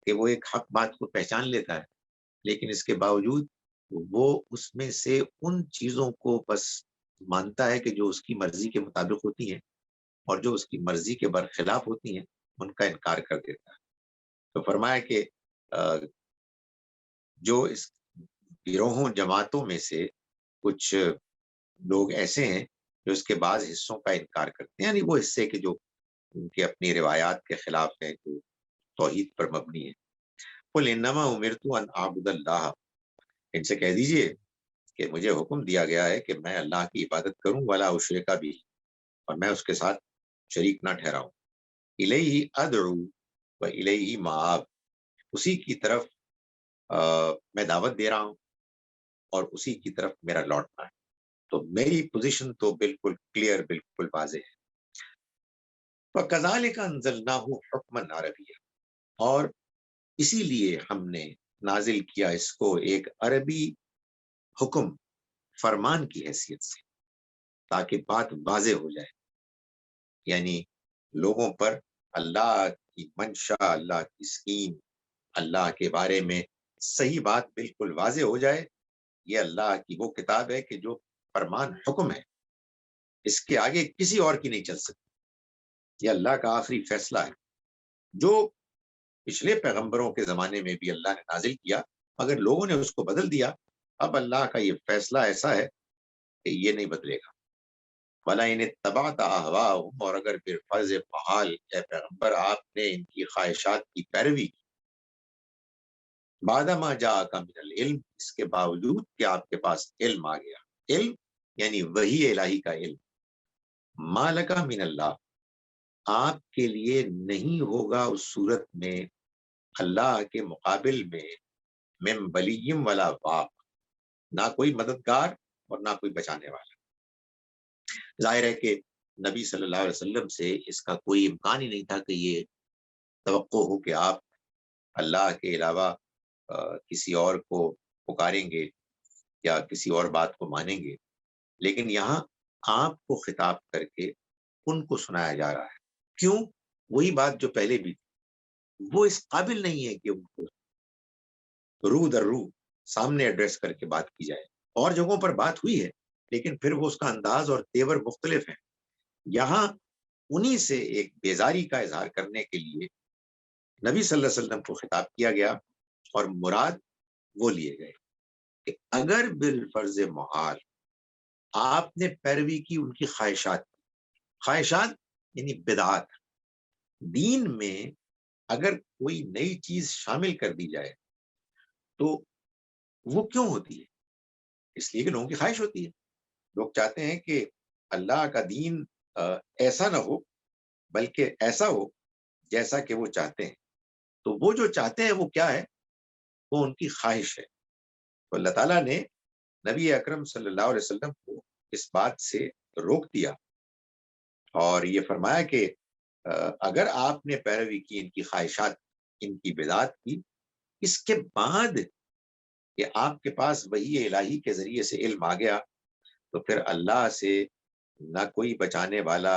کہ وہ ایک حق بات کو پہچان لیتا ہے، لیکن اس کے باوجود وہ اس میں سے ان چیزوں کو بس مانتا ہے کہ جو اس کی مرضی کے مطابق ہوتی ہیں، اور جو اس کی مرضی کے برخلاف ہوتی ہیں ان کا انکار کر دیتا ہے۔ تو فرمایا کہ جو اس گروہوں جماعتوں میں سے کچھ لوگ ایسے ہیں جو اس کے بعض حصوں کا انکار کرتے ہیں، یعنی وہ حصے کے جو ان کی اپنی روایات کے خلاف ہیں، جو توحید پر مبنی ہے۔ قل انما امرت ان اعبد اللہ، ان سے کہہ دیجئے کہ مجھے حکم دیا گیا ہے کہ میں اللہ کی عبادت کروں، ولا اشرک بھی، اور میں اس کے ساتھ شریک نہ ٹھہراؤں۔ الیہ ادعو و الیہ مآب، اسی کی طرف میں دعوت دے رہا ہوں اور اسی کی طرف میرا لوٹنا ہے۔ تو میری پوزیشن تو بالکل کلیئر، بالکل واضح ہے۔ وَكَذَلِكَ أَنزَلْنَاهُ حُكْمًا عَرَبِيًّا، اور اسی لیے ہم نے نازل کیا اس کو ایک عربی حکم، فرمان کی حیثیت سے، تاکہ بات واضح ہو جائے، یعنی لوگوں پر اللہ کی منشا، اللہ کی اسکیم، اللہ کے بارے میں صحیح بات بالکل واضح ہو جائے۔ یہ اللہ کی وہ کتاب ہے کہ جو فرمان حکم ہے، اس کے آگے کسی اور کی نہیں چل سکتی، یہ اللہ کا آخری فیصلہ ہے، جو پچھلے پیغمبروں کے زمانے میں بھی اللہ نے نازل کیا، مگر لوگوں نے اس کو بدل دیا۔ اب اللہ کا یہ فیصلہ ایسا ہے کہ یہ نہیں بدلے گا۔ وَلَئِنِ اتَّبَعْتَ أَهْوَاءَهُمْ، اور اگر بالفرض محال اے پیغمبر آپ نے ان کی خواہشات کی پیروی کی، بعد ما جاءک من العلم، اس کے باوجود کہ آپ کے پاس علم آ گیا، علم یعنی وحی الہی کا علم، ما لک من اللہ، آپ کے لیے نہیں ہوگا اس صورت میں اللہ کے مقابل میں من ولیم ولا واق، نہ کوئی مددگار اور نہ کوئی بچانے والا۔ ظاہر ہے کہ نبی صلی اللہ علیہ وسلم سے اس کا کوئی امکان ہی نہیں تھا کہ یہ توقع ہو کہ آپ اللہ کے علاوہ کسی اور کو پکاریں گے یا کسی اور بات کو مانیں گے، لیکن یہاں آپ کو خطاب کر کے ان کو سنایا جا رہا ہے۔ کیوں؟ وہی بات جو پہلے بھی تھی، وہ اس قابل نہیں ہے کہ ان کو روح در روح سامنے ایڈریس کر کے بات کی جائے۔ اور جگہوں پر بات ہوئی ہے، لیکن پھر وہ اس کا انداز اور تیور مختلف ہیں۔ یہاں انہی سے ایک بیزاری کا اظہار کرنے کے لیے نبی صلی اللہ علیہ وسلم کو خطاب کیا گیا، اور مراد وہ لیے گئے کہ اگر بالفرض محال آپ نے پیروی کی ان کی خواہشات یعنی بدعات، دین میں اگر کوئی نئی چیز شامل کر دی جائے تو وہ کیوں ہوتی ہے؟ اس لیے کہ لوگوں کی خواہش ہوتی ہے، لوگ چاہتے ہیں کہ اللہ کا دین ایسا نہ ہو بلکہ ایسا ہو جیسا کہ وہ چاہتے ہیں۔ تو وہ جو چاہتے ہیں وہ کیا ہے؟ وہ ان کی خواہش ہے۔ تو اللہ تعالیٰ نے نبی اکرم صلی اللہ علیہ وسلم کو اس بات سے روک دیا اور یہ فرمایا کہ اگر آپ نے پیروی کی ان کی خواہشات، ان کی بدعات کی، اس کے بعد کہ آپ کے پاس وحی الہی کے ذریعے سے علم آ گیا، تو پھر اللہ سے نہ کوئی بچانے والا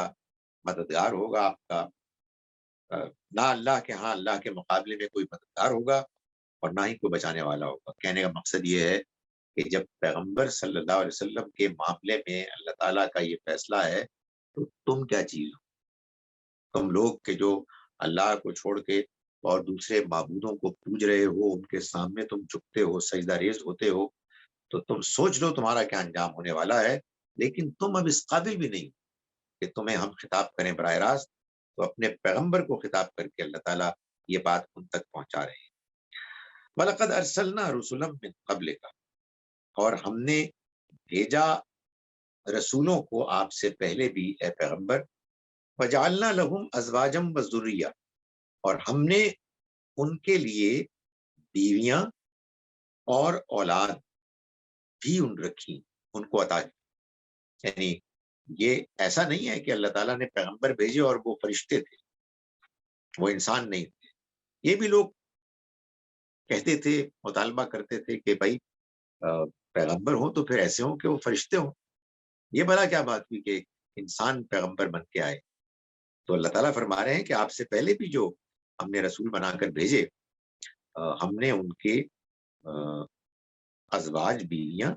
مددگار ہوگا آپ کا، نہ اللہ کے ہاں اللہ کے مقابلے میں کوئی مددگار ہوگا، اور نہ ہی کوئی بچانے والا ہوگا۔ کہنے کا مقصد یہ ہے کہ جب پیغمبر صلی اللہ علیہ وسلم کے معاملے میں اللہ تعالیٰ کا یہ فیصلہ ہے، تو تم کیا چیز ہو؟ تم لوگ کہ جو اللہ کو چھوڑ کے اور دوسرے معبودوں کو پوج رہے ہو، ان کے سامنے تم جھکتے ہو، سجدہ ریز ہوتے ہو، تو تم سوچ لو تمہارا کیا انجام ہونے والا ہے۔ لیکن تم اب اس قابل بھی نہیں کہ تمہیں ہم خطاب کریں براہ راست، تو اپنے پیغمبر کو خطاب کر کے اللہ تعالیٰ یہ بات ان تک پہنچا رہے ہیں۔ وَلَقَدْ أَرْسَلْنَا رُسُلًا مِّن قَبْلِكَ، اور ہم نے بھیجا رسولوں کو آپ سے پہلے بھی اے پیغمبر، وَجَعَلْنَا لَهُمْ أَزْوَاجًا وَذُرِّيَّةً، اور ہم نے ان کے لیے بیویاں اور اولاد بھی ان رکھی، ان کو عطا کی۔ یعنی یہ ایسا نہیں ہے کہ اللہ تعالیٰ نے پیغمبر بھیجے اور وہ فرشتے تھے، وہ انسان نہیں تھے۔ یہ بھی لوگ کہتے تھے، مطالبہ کرتے تھے کہ بھائی پیغمبر ہوں تو پھر ایسے ہوں کہ وہ فرشتے ہوں۔ یہ بھلا کیا بات ہوئی کہ انسان پیغمبر بن کے آئے؟ تو اللہ تعالیٰ فرما رہے ہیں کہ آپ سے پہلے بھی جو ہم نے رسول بنا کر بھیجے، ہم نے ان کے ازواج، بیویاں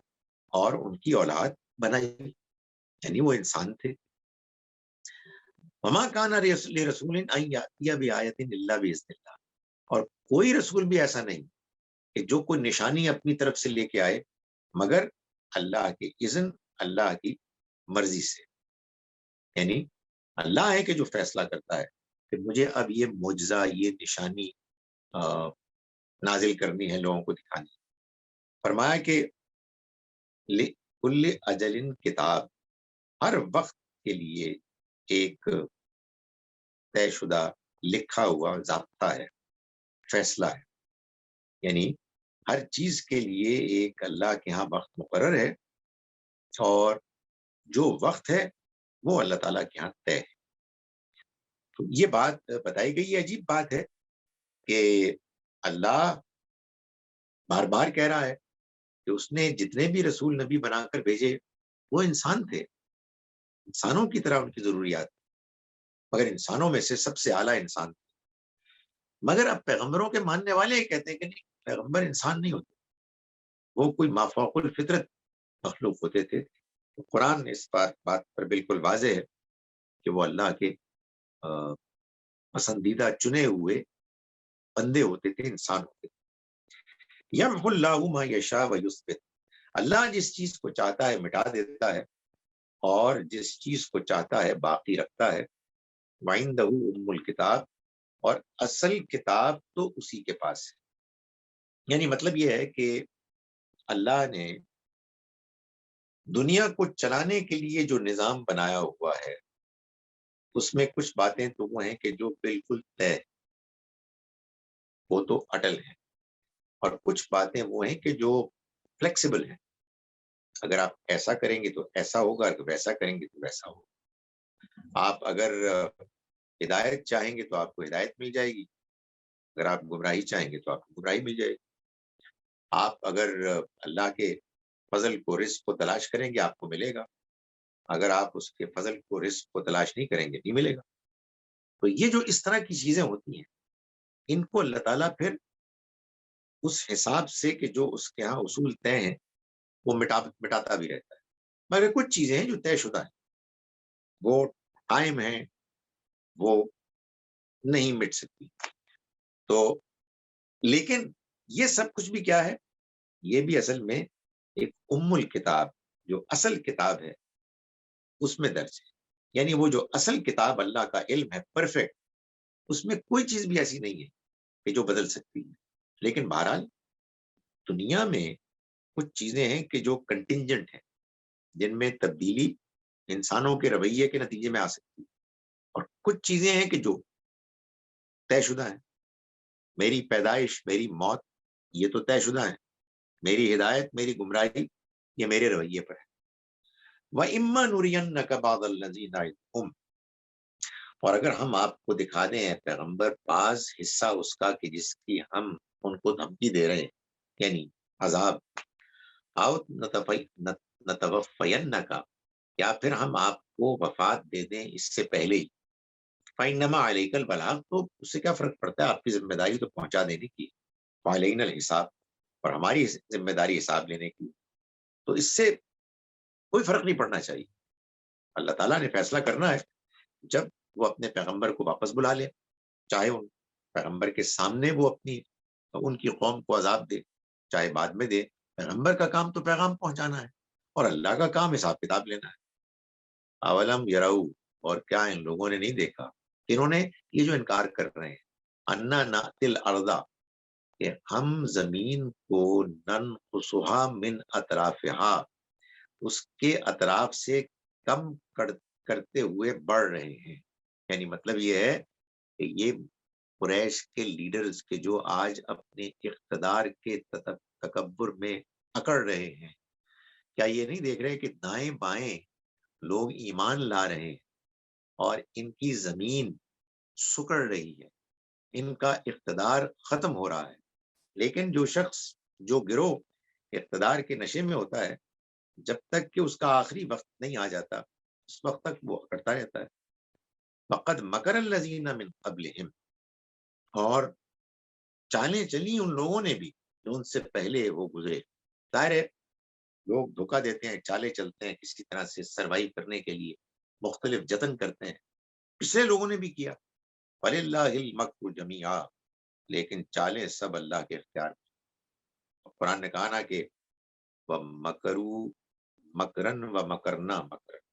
اور ان کی اولاد بنائی، یعنی وہ انسان تھے۔ وما کان لرسول ان یأتی بآیۃ الا بإذن اللہ، اور کوئی رسول بھی ایسا نہیں کہ جو کوئی نشانی اپنی طرف سے لے کے آئے مگر اللہ کے اذن، اللہ کی مرضی سے، یعنی اللہ ہے کہ جو فیصلہ کرتا ہے کہ مجھے اب یہ معجزہ، یہ نشانی نازل کرنی ہے، لوگوں کو دکھانی ہے۔ فرمایا کہ لکل اجل کتاب، ہر وقت کے لیے ایک طے شدہ لکھا ہوا ضابطہ ہے، فیصلہ ہے، یعنی ہر چیز کے لیے ایک اللہ کے ہاں وقت مقرر ہے، اور جو وقت ہے وہ اللہ تعالیٰ کے ہاں طے ہے۔ تو یہ بات بتائی گئی، یہ عجیب بات ہے کہ اللہ بار بار کہہ رہا ہے کہ اس نے جتنے بھی رسول نبی بنا کر بھیجے وہ انسان تھے، انسانوں کی طرح ان کی ضروریات، مگر انسانوں میں سے سب سے اعلیٰ انسان تھے۔ مگر اب پیغمبروں کے ماننے والے یہ کہتے ہیں کہ نہیں، پیغمبر انسان نہیں ہوتے، وہ کوئی مافوق الفطرت مخلوق ہوتے تھے۔ قرآن اس بات پر بالکل واضح ہے کہ وہ اللہ کے پسندیدہ چنے ہوئے بندے ہوتے تھے، انسان ہوتے تھے۔ یمحو اللہ ما یشاء ویثبت، اللہ جس چیز کو چاہتا ہے مٹا دیتا ہے، اور جس چیز کو چاہتا ہے باقی رکھتا ہے۔ وعندہ ام الکتاب، اور اصل کتاب تو اسی کے پاس ہے۔ یعنی مطلب یہ ہے کہ اللہ نے دنیا کو چلانے کے لیے جو نظام بنایا ہوا ہے اس میں کچھ باتیں تو وہ ہیں کہ جو بالکل طے، وہ تو اٹل ہیں، اور کچھ باتیں وہ ہیں کہ جو فلیکسیبل ہیں، اگر آپ ایسا کریں گے تو ایسا ہوگا، اگر ویسا کریں گے تو ویسا ہوگا۔ آپ اگر ہدایت چاہیں گے تو آپ کو ہدایت مل جائے گی، اگر آپ گمراہی چاہیں گے تو آپ کو گمراہی مل جائے گی۔ آپ اگر اللہ کے فضل کو، رزق کو تلاش کریں گے آپ کو ملے گا، اگر آپ اس کے فضل کو، رزق کو تلاش نہیں کریں گے نہیں ملے گا۔ تو یہ جو اس طرح کی چیزیں ہوتی ہیں، ان کو اللہ تعالیٰ پھر اس حساب سے کہ جو اس کے ہاں اصول طے ہیں وہ مٹاتا بھی رہتا ہے۔ مگر کچھ چیزیں ہیں جو طے شدہ ہیں، وہ ٹائم ہیں، وہ نہیں مٹ سکتی۔ تو لیکن یہ سب کچھ بھی کیا ہے، یہ بھی اصل میں ایک ام الکتاب، جو اصل کتاب ہے اس میں درج ہے۔ یعنی وہ جو اصل کتاب اللہ کا علم ہے پرفیکٹ، اس میں کوئی چیز بھی ایسی نہیں ہے کہ جو بدل سکتی ہے۔ لیکن بہرحال دنیا میں کچھ چیزیں ہیں کہ جو کنٹینجنٹ ہیں، جن میں تبدیلی انسانوں کے رویے کے نتیجے میں آ سکتی ہے، اور کچھ چیزیں ہیں کہ جو طے شدہ ہیں۔ میری پیدائش، میری موت، یہ تو طے شدہ ہیں۔ میری ہدایت، میری گمراہی، یہ میرے رویے پر ہے۔ وَإِمَّا نُرِيَنَّكَ بَعْضَ الَّذِي نَعِدُهُمْ، اور اگر ہم آپ کو دکھا دیں اے پیغمبر بعض حصہ اس کا کہ جس کی ہم ان کو دھمکی دے رہے ہیں، یعنی عذاب، آؤ نتوفینک، یا پھر ہم آپ کو وفات دے دیں اس سے پہلے ہی، فإنما علیک البلاغ، تو اس سے کیا فرق پڑتا ہے، آپ کی ذمہ داری تو پہنچا دینے کی، وعلینا الحساب، اور ہماری ذمہ داری حساب لینے کی۔ تو اس سے کوئی فرق نہیں پڑنا چاہیے۔ اللہ تعالیٰ نے فیصلہ کرنا ہے، جب وہ اپنے پیغمبر کو واپس بلا لے، چاہے ان پیغمبر کے سامنے وہ اپنی ان کی قوم کو عذاب دے، چاہے بعد میں دے، پیغمبر کا کام تو پیغام پہنچانا ہے، اور اللہ کا کام حساب کتاب لینا ہے۔ اولم یرو، اور کیا ان لوگوں نے نہیں دیکھا، انہوں نے یہ جو انکار کر رہے ہیں، انا ناتی الارض، کہ ہم زمین کو ننقصھا من اطرافہا، اس کے اطراف سے کم کرتے ہوئے بڑھ رہے ہیں۔ یعنی مطلب یہ ہے کہ یہ قریش کے لیڈرز کے جو آج اپنے اقتدار کے تکبر میں اکڑ رہے ہیں، کیا یہ نہیں دیکھ رہے کہ دائیں بائیں لوگ ایمان لا رہے ہیں اور ان کی زمین سکڑ رہی ہے، ان کا اقتدار ختم ہو رہا ہے۔ لیکن جو شخص، جو گروہ اقتدار کے نشے میں ہوتا ہے، جب تک کہ اس کا آخری وقت نہیں آ جاتا اس وقت تک وہ کرتا رہتا ہے. فقد مکر الذین من قبلہم، اور چالیں چلی ان لوگوں نے بھی جو ان سے پہلے وہ گزرے. ظاہر ہے لوگ دھوکہ دیتے ہیں، چالیں چلتے ہیں کسی طرح سے سروائیو کرنے کے لیے، مختلف جتن کرتے ہیں. پچھلے لوگوں نے بھی کیا. وَلِلَّهِ الْمَكْرُ جَمِيعًا، لیکن چالیں سب اللہ کے اختیار میں. قرآن نے کہا نا کہ وَمَكَرُوا مَكْرًا وَمَكَرْنَا مَكْرًا،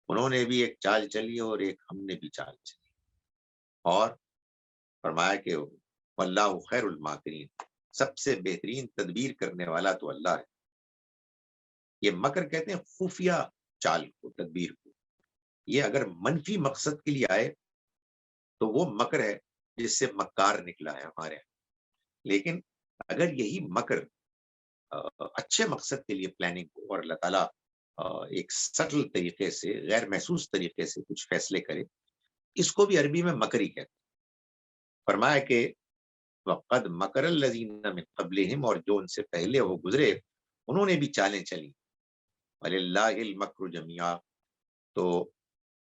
انہوں نے بھی ایک چال چلی اور ایک ہم نے بھی چال چلی. اور فرمایا کہ واللہ خیر الماکرین، سب سے بہترین تدبیر کرنے والا تو اللہ ہے. یہ مکر کہتے ہیں خفیہ چال کو، تدبیر کو. یہ اگر منفی مقصد کے لیے آئے تو وہ مکر ہے جس سے مکار نکلا ہے ہمارے یہاں. لیکن اگر یہی مکر اچھے مقصد کے لیے پلاننگ ہو اور اللہ تعالیٰ ایک سٹل طریقے سے، غیر محسوس طریقے سے کچھ فیصلے کرے، اس کو بھی عربی میں مکر ہی کہتے ہیں. فرمایا کہ وقد مکر الذین من قبلہم، اور جو ان سے پہلے وہ گزرے انہوں نے بھی چالیں چلی. وللہ المکر جمیعا، تو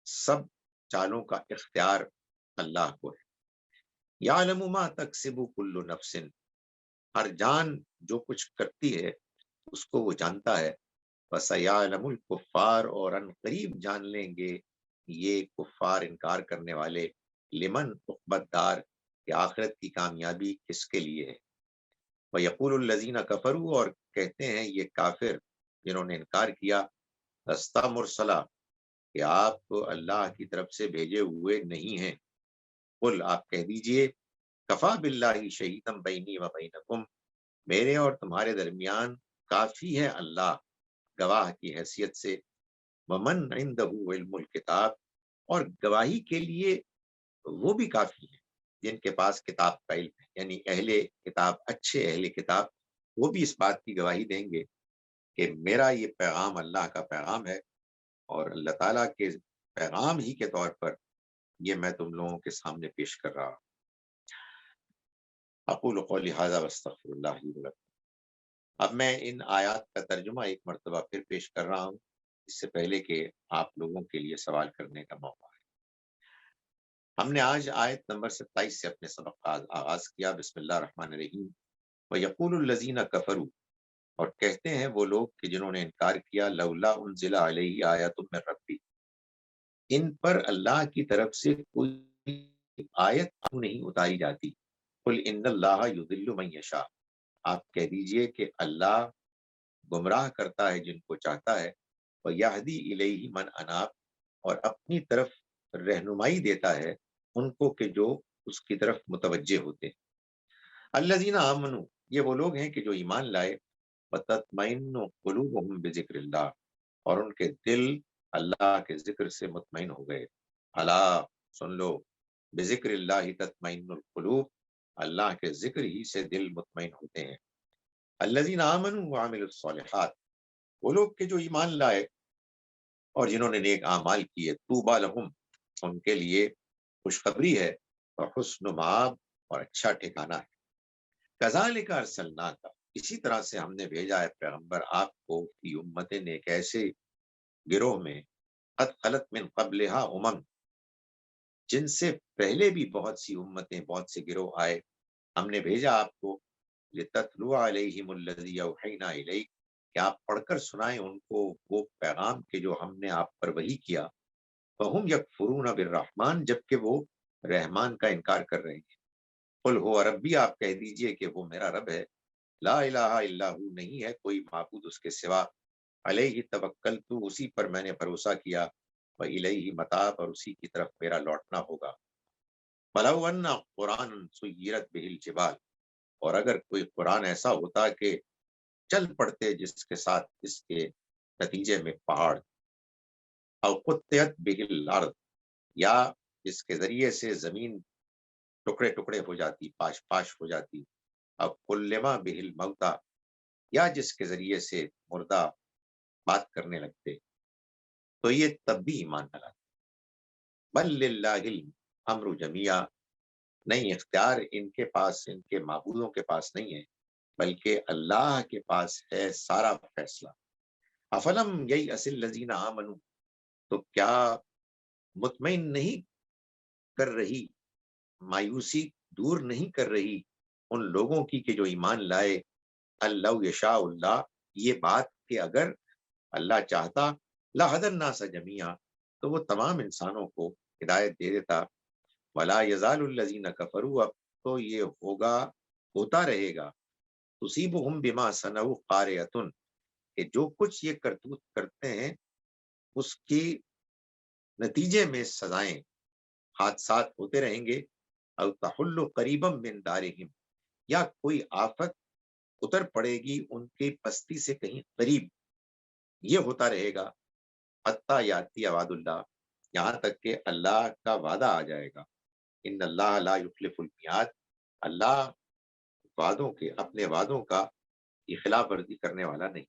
سب چالوں کا اختیار اللہ کو ہے. یعلم ما تکسب کل نفس، ہر جان جو کچھ کرتی ہے اس کو وہ جانتا ہے. وسیعلم الکفار، اور ان قریب جان لیں گے یہ کفار، انکار کرنے والے، لمن عقبت دار، کہ آخرت کی کامیابی کس کے لیے ہے. وَيَقُولُ الَّذِينَ كَفَرُوا، اور کہتے ہیں یہ کافر جنہوں نے انکار کیا، رستہ مرسلہ، کہ آپ اللہ کی طرف سے بھیجے ہوئے نہیں ہیں. قل، آپ کہہ دیجئے، کفا باللہ شہیدم بینی و بینکم، میرے اور تمہارے درمیان کافی ہے اللہ گواہ کی حیثیت سے. ومن عندہ علم الکتاب، اور گواہی کے لیے وہ بھی کافی ہے جن کے پاس کتاب کا علم ہے، یعنی اہل کتاب، اچھے اہل کتاب، وہ بھی اس بات کی گواہی دیں گے کہ میرا یہ پیغام اللہ کا پیغام ہے، اور اللہ تعالیٰ کے پیغام ہی کے طور پر یہ میں تم لوگوں کے سامنے پیش کر رہا ہوں. اقول قولی ھذا واستغفر اللہ لی ولکم. اب میں ان آیات کا ترجمہ ایک مرتبہ پھر پیش کر رہا ہوں، اس سے پہلے کہ آپ لوگوں کے لیے سوال کرنے کا موقع ہے. ہم نے آج آیت نمبر 27 سے اپنے سبق کا آغاز کیا. بسم اللہ الرحمن الرحیم. وَيَقُولُ الَّذِينَ كَفَرُوا، اور کہتے ہیں وہ لوگ کہ جنہوں نے انکار کیا، لولا انزل علیہ آیۃ من ربی، ان پر اللہ کی طرف سے کوئی آیت کیوں نہیں اتاری جاتی. قل ان اللہ یضل من یشاء، آپ کہہ دیجئے کہ اللہ گمراہ کرتا ہے جن کو چاہتا ہے. وَيَهْدِي إِلَيْهِ مَنْ أَنَابَ، اور اپنی طرف رہنمائی دیتا ہے ان کو کہ جو اس کی طرف متوجہ ہوتے ہیں. الذین آمنوا، یہ وہ لوگ ہیں کہ جو ایمان لائے. وَتَطْمَئِنُّ قُلُوبُهُم بِذِكْرِ اللَّهِ، اور ان کے دل اللہ کے ذکر سے مطمئن ہو گئے. الا، سن لو، بذکر اللہ تطمئن القلوب، اللہ کے ذکر ہی سے دل مطمئن ہوتے ہیں. الذین آمنوا وعملوا الصالحات، وہ لوگ کہ جو ایمان لائے اور جنہوں نے نیک اعمال کیے. طوبی لہم، ان کے لیے خوشخبری ہے. اور حسن مآب، اور اچھا ٹھکانہ ہے. کذالک ارسلناک، اسی طرح سے ہم نے بھیجا ہے پیغمبر آپ کو، فی امتن، ایک ایسے گروہ میں، قد خلت من قبلہا امم، جن سے پہلے بھی بہت سی امتیں، بہت سے گروہ آئے. ہم نے بھیجا آپ کو لتتلو علیہم الذی اوحینا الیک، کہ آپ پڑھ کر سنائیں ان کو وہ پیغام کے جو ہم نے آپ پر وحی کیا. فہم یکفرون بالرحمن، جبکہ وہ رحمان کا انکار کر رہے ہیں. قل ہو ربی، آپ کہہ دیجئے کہ وہ میرا رب ہے. لا الہ الا ہو، نہیں ہے کوئی معبود اس کے سوا. علیہ توکلت، اسی پر میں نے بھروسہ کیا. وإلیہ متاب، اور اسی کی طرف میرا لوٹنا ہوگا. ولو ان قرآن سیرت بہ الجبال، اور اگر کوئی قرآن ایسا ہوتا کہ چل پڑتے جس کے ساتھ اس کے نتیجے میں پہاڑ. او قطعت بہ الارض، یا جس کے ذریعے سے زمین ٹکڑے ٹکڑے ہو جاتی، پاش پاش ہو جاتی. اب کلما بہ الموتى، یا جس کے ذریعے سے مردہ بات کرنے لگتے، تو یہ تب بھی ایمان نہ لاتے. بل للہ الامر جمیعا، نہیں، اختیار ان کے پاس، ان کے معبودوں کے پاس نہیں ہے، بلکہ اللہ کے پاس ہے سارا فیصلہ. افلم یہی اصل الذین آمنوا، تو کیا مطمئن نہیں کر رہی، مایوسی دور نہیں کر رہی ان لوگوں کی کہ جو ایمان لائے، اللہ یشاء اللہ، یہ بات کہ اگر اللہ چاہتا لہدی الناس جمیعا، تو وہ تمام انسانوں کو ہدایت دے دیتا، ولا یزال الذین کفروا، اب تو یہ ہوتا رہے گا، تصیبہم بما صنعوا قارعۃ، کہ جو کچھ یہ کرتوت کرتے ہیں اس کی نتیجے میں سزائیں، حادثات ہوتے رہیں گے، او تحل قریبا من دارہم، یا کوئی آفت اتر پڑے گی ان کی بستی سے کہیں قریب، یہ ہوتا رہے گا، حتی یاتی وعد اللہ، یہاں تک کہ اللہ کا وعدہ آ جائے گا، ان اللہ لا یخلف المیعاد، اللہ وعدوں کے، اپنے وعدوں کا کی خلاف ورزی کرنے والا نہیں۔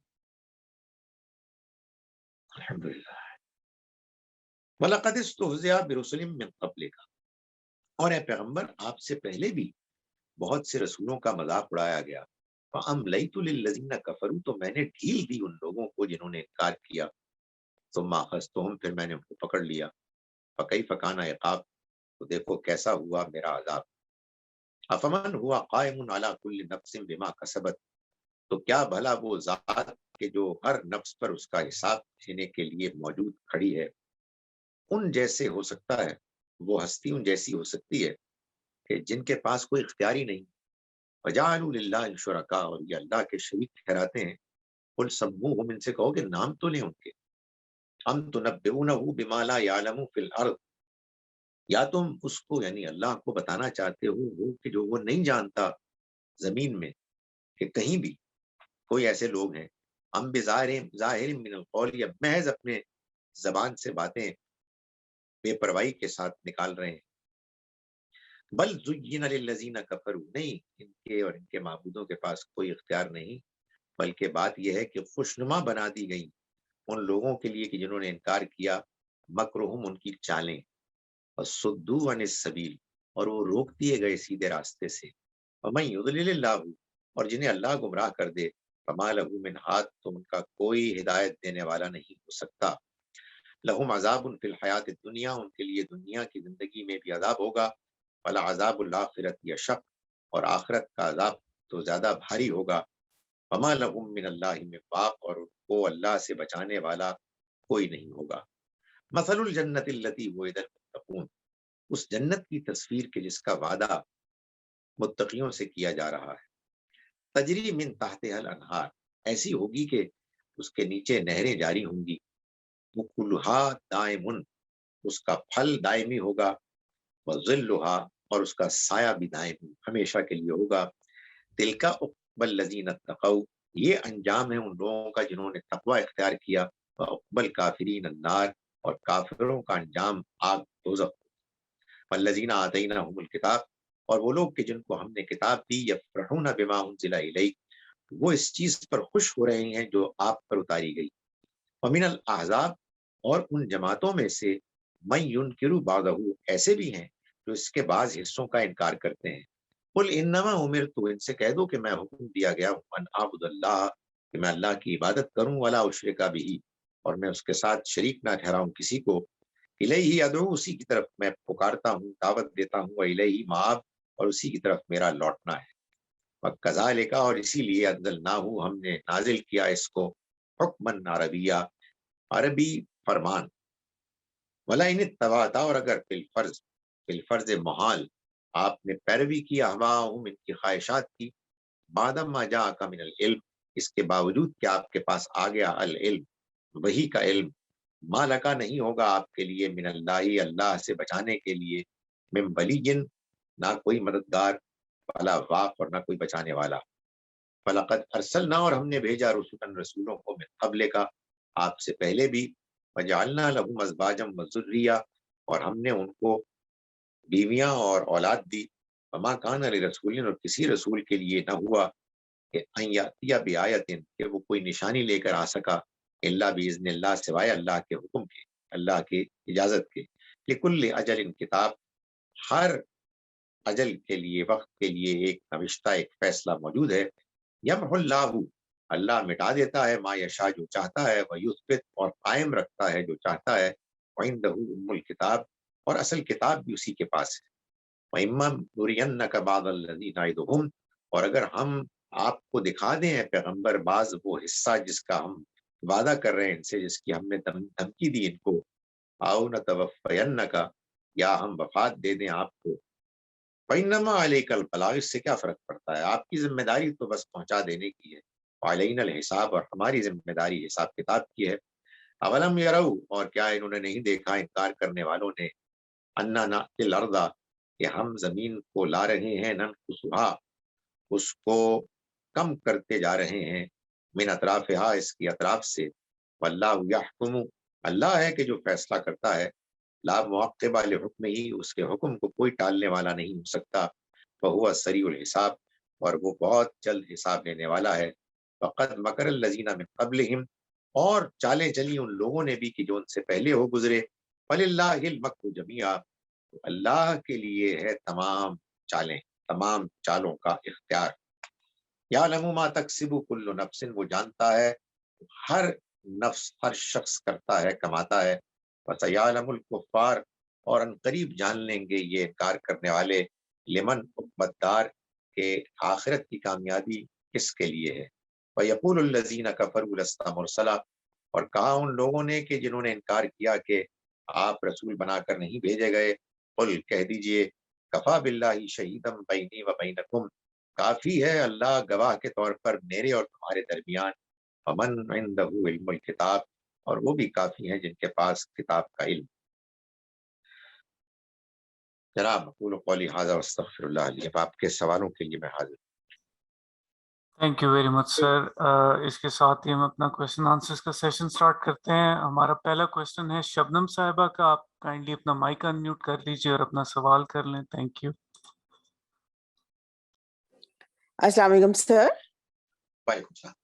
الحمدللہ۔ وَلَقَدِ اسْتُهْزِئَ بِرُسُلٍ مِّن قَبْلِكَ، اور اے پیغمبر آپ سے پہلے بھی بہت سے رسولوں کا مذاق اڑایا گیا، فَأَمْلَيْتُ لِلَّذِينَ كَفَرُوا، تو میں نے ڈھیل دی ان لوگوں کو جنہوں نے انکار کیا، ثُمَّ أَخَذْتُهُمْ، پھر میں نے ان کو پکڑ لیا، فَكَيْفَ كَانَ عقاب، تو دیکھو کیسا ہوا میرا عذاب۔ أَفَمَنْ هُوَ قَائِمٌ عَلَى كُلِّ نَفْسٍ بِمَا كَسَبَتْ، تو کیا بھلا وہ ذات کہ جو ہر نفس پر اس کا حساب دینے کے لیے موجود کھڑی ہے، ان جیسے ہو سکتا ہے، وہ ہستی ان جیسی ہو سکتی ہے کہ جن کے پاس کوئی اختیار ہی نہیں، وَجَعَلُوا لِلَّهِ شُرَكَاءَ، اور یہ اللہ کے شریک ٹھہراتے ہیں، قُلْ سَمُّوهُمْ، ان سے کہو کہ نام تو لیں ان کے، أَمْ تُنَبِّئُونَهُ بِمَا لَا يَعْلَمُ فِي الْأَرْضِ، یا تم اس کو یعنی اللہ کو بتانا چاہتے ہو وہ کہ جو وہ نہیں جانتا زمین میں کہ کہیں بھی کوئی ایسے لوگ ہیں، ہم ظاہر من القول، یا محض اپنے زبان سے باتیں بے پرواہی کے ساتھ نکال رہے ہیں، بل زین للذین کفروا، نہیں ان کے اور ان کے معبودوں کے پاس کوئی اختیار نہیں، بلکہ بات یہ ہے کہ خوشنما بنا دی گئی ان لوگوں کے لیے کہ جنہوں نے انکار کیا، مکرہم، ان کی چالیں، وصدوا عن السبیل، اور وہ روک دیے گئے سیدھے راستے سے، ومن یضلل اللہ، اور جنہیں اللہ گمراہ کر دے، فما لہ من ہاد، تو ان کا کوئی ہدایت دینے والا نہیں ہو سکتا، لہم عذاب فی الحیات الدنیا، ان کے لیے دنیا کی زندگی میں بھی عذاب ہوگا، ولا عذاب الآخرت یشق، اور آخرت کا عذاب تو زیادہ بھاری ہوگا، وما لہم من اللہ من واق، اور ان کو اللہ سے بچانے والا کوئی نہیں ہوگا۔ مثل الجنت التي وعد المتقون، اس جنت کی تصویر کے جس کا وعدہ متقیوں سے کیا جا رہا ہے، تجری من تحتها الانہار، ایسی ہوگی کہ اس کے نیچے نہریں جاری ہوں گی، وکلھا دائمن، اس کا پھل دائمی ہوگا، وظلھا، اور اس کا سایہ بھی دائمی ہمیشہ کے لیے ہوگا، تلک عقبی الذین اتقوا، یہ انجام ہے ان لوگوں کا جنہوں نے تقوی اختیار کیا، وعقبی الکافرین النار، اور کافروں کا انجام آگ دوزخ، والذین آتیناہم الکتاب، اور وہ لوگ کہ جن کو ہم نے کتاب دی، یفرحون بما انزل الیک، وہ اس چیز پر خوش ہو رہے ہیں جو آپ پر اتاری گئی، ومن الاحزاب، اور ان جماعتوں میں سے من ینکر بعضہ، ایسے بھی ہیں جو اس کے بعض حصوں کا انکار کرتے ہیں، قل انما امرت، ان سے کہہ دو کہ میں حکم دیا گیا ہوں، ان اعبد اللہ، کہ میں اللہ کی عبادت کروں، ولا اشرک بہ، اور میں اس کے ساتھ شریک نہ ٹھہراؤں کسی کو، الیہ ادعو، اسی کی طرف میں پکارتا ہوں، دعوت دیتا ہوں، والیہ مآب، اور اسی کی طرف میرا لوٹنا ہے، وکذالک، اور اسی لیے انزلناہ، ہم نے نازل کیا اس کو، حکمن عربیہ، عربی فرمان، ولئن اتبعت، اور اگر بالفرض محال آپ نے پیروی کی، اہواءہم، ان کی خواہشات کی، بعد ما جاءک من العلم، اس کے باوجود کہ آپ کے پاس آ گیا العلم، وہی کا علم، ما لکا، نہیں ہوگا آپ کے لیے، من اللہ، اللہ سے بچانے کے لیے، من ولی، نہ کوئی مددگار، ولا واق، اور نہ کوئی بچانے والا، فلقد ارسلنا، اور ہم نے بھیجا رسولن، رسولوں کو، من قبل کا، آپ سے پہلے بھی، وجعلنا لهم ازواجا وذریا، اور ہم نے ان کو بیویاں اور اولاد دی، وما کان لرسول، اور کسی رسول کے لیے نہ ہوا کہ ان یاتیا بآیت، کہ وہ کوئی نشانی لے کر آ سکا، الا باذن اللہ، سوائے اللہ کے حکم کے، اللہ کی اجازت کے، لکل اجل کتاب، ہر اجل کے لیے، وقت کے لیے ایک نوشتہ، ایک فیصلہ موجود ہے، یمحو اللہ، اللہ مٹا دیتا ہے ما یشاء جو چاہتا ہے، ویثبت اور قائم رکھتا ہے جو چاہتا ہے، وعندہ ام الکتاب اور اصل کتاب بھی اسی کے پاس ہے۔ وَإِمَّا نُرِيَنَّكَ بَعْضَ الَّذِي نَعِدُهُمْ اور اگر ہم آپ کو دکھا دیں پیغمبر بعض وہ حصہ جس کا ہم وعدہ کر رہے ہیں ان سے، جس کی ہم نے دھمکی دی ان کو، آؤ نَتَوَفَّيَنَّكَ یا ہم وفات دے دیں آپ کو، فَإِنَّمَا عَلَيْكَ الْبَلَاغُ اس سے کیا فرق پڑتا ہے، آپ کی ذمہ داری تو بس پہنچا دینے کی ہے، وَعَلَيْنَا الْحِسَابُ اور ہماری ذمہ داری حساب کتاب کی ہے۔ اولم یروا اور کیا انہوں نے نہیں دیکھا انکار کرنے والوں نے، انا نأتی الارض کہ ہم زمین کو لا رہے ہیں، ننقصها اس کو کم کرتے جا رہے ہیں، من اطرافها اس کی اطراف سے، واللہ یحکم اللہ ہے کہ جو فیصلہ کرتا ہے، لا معقب لحکمہ اس کے حکم کو کوئی ٹالنے والا نہیں ہو سکتا، وہو سریع الحساب اور وہ بہت جلد حساب لینے والا ہے۔ فقد مکر الذین من قبلہم اور چالیں چلی ان لوگوں نے بھی کہ جو ان سے پہلے ہو گزرے، فللہ المکر جمیعا اللہ کے لیے ہے تمام چالیں، تمام چالوں کا اختیار۔ یعلم ما تکسب کل نفس وہ جانتا ہے ہر نفس، ہر شخص کرتا ہے کماتا ہے، وسیعلم الکفار اور ان قریب جان لیں گے یہ انکار کرنے والے، لمن عقبی الدار کہ آخرت کی کامیابی کس کے لیے ہے۔ ویقول الذین کفروا لست مرسلا اور کہا ان لوگوں نے کہ جنہوں نے انکار کیا کہ آپ رسول بنا کر نہیں بھیجے گئے، قل کہہ دیجئے کفا باللہ شہیدا بینی و بینکم کافی ہے اللہ گواہ کے طور پر میرے اور تمہارے درمیان، ومن عنده علم الکتاب اور وہ بھی کافی ہیں جن کے پاس کتاب کا علم۔ جناب اقول قولی ھذا واستغفر اللہ لی، اب آپ کے سوالوں کے لیے میں حاضر۔ تھینک یو ویری مچ سر۔ اس کے ساتھ ہی ہم اپنا کوشچن آنسرز کا سیشن سٹارٹ کرتے ہیں۔ ہمارا پہلا کوشچن ہے شبنم صاحبہ کا، آپ کائنڈلی اپنا مائک ان میوٹ کر لیجیے اور اپنا سوال کر لیں۔ Thank you. السلام علیکم سر۔ وعلیکم السلام۔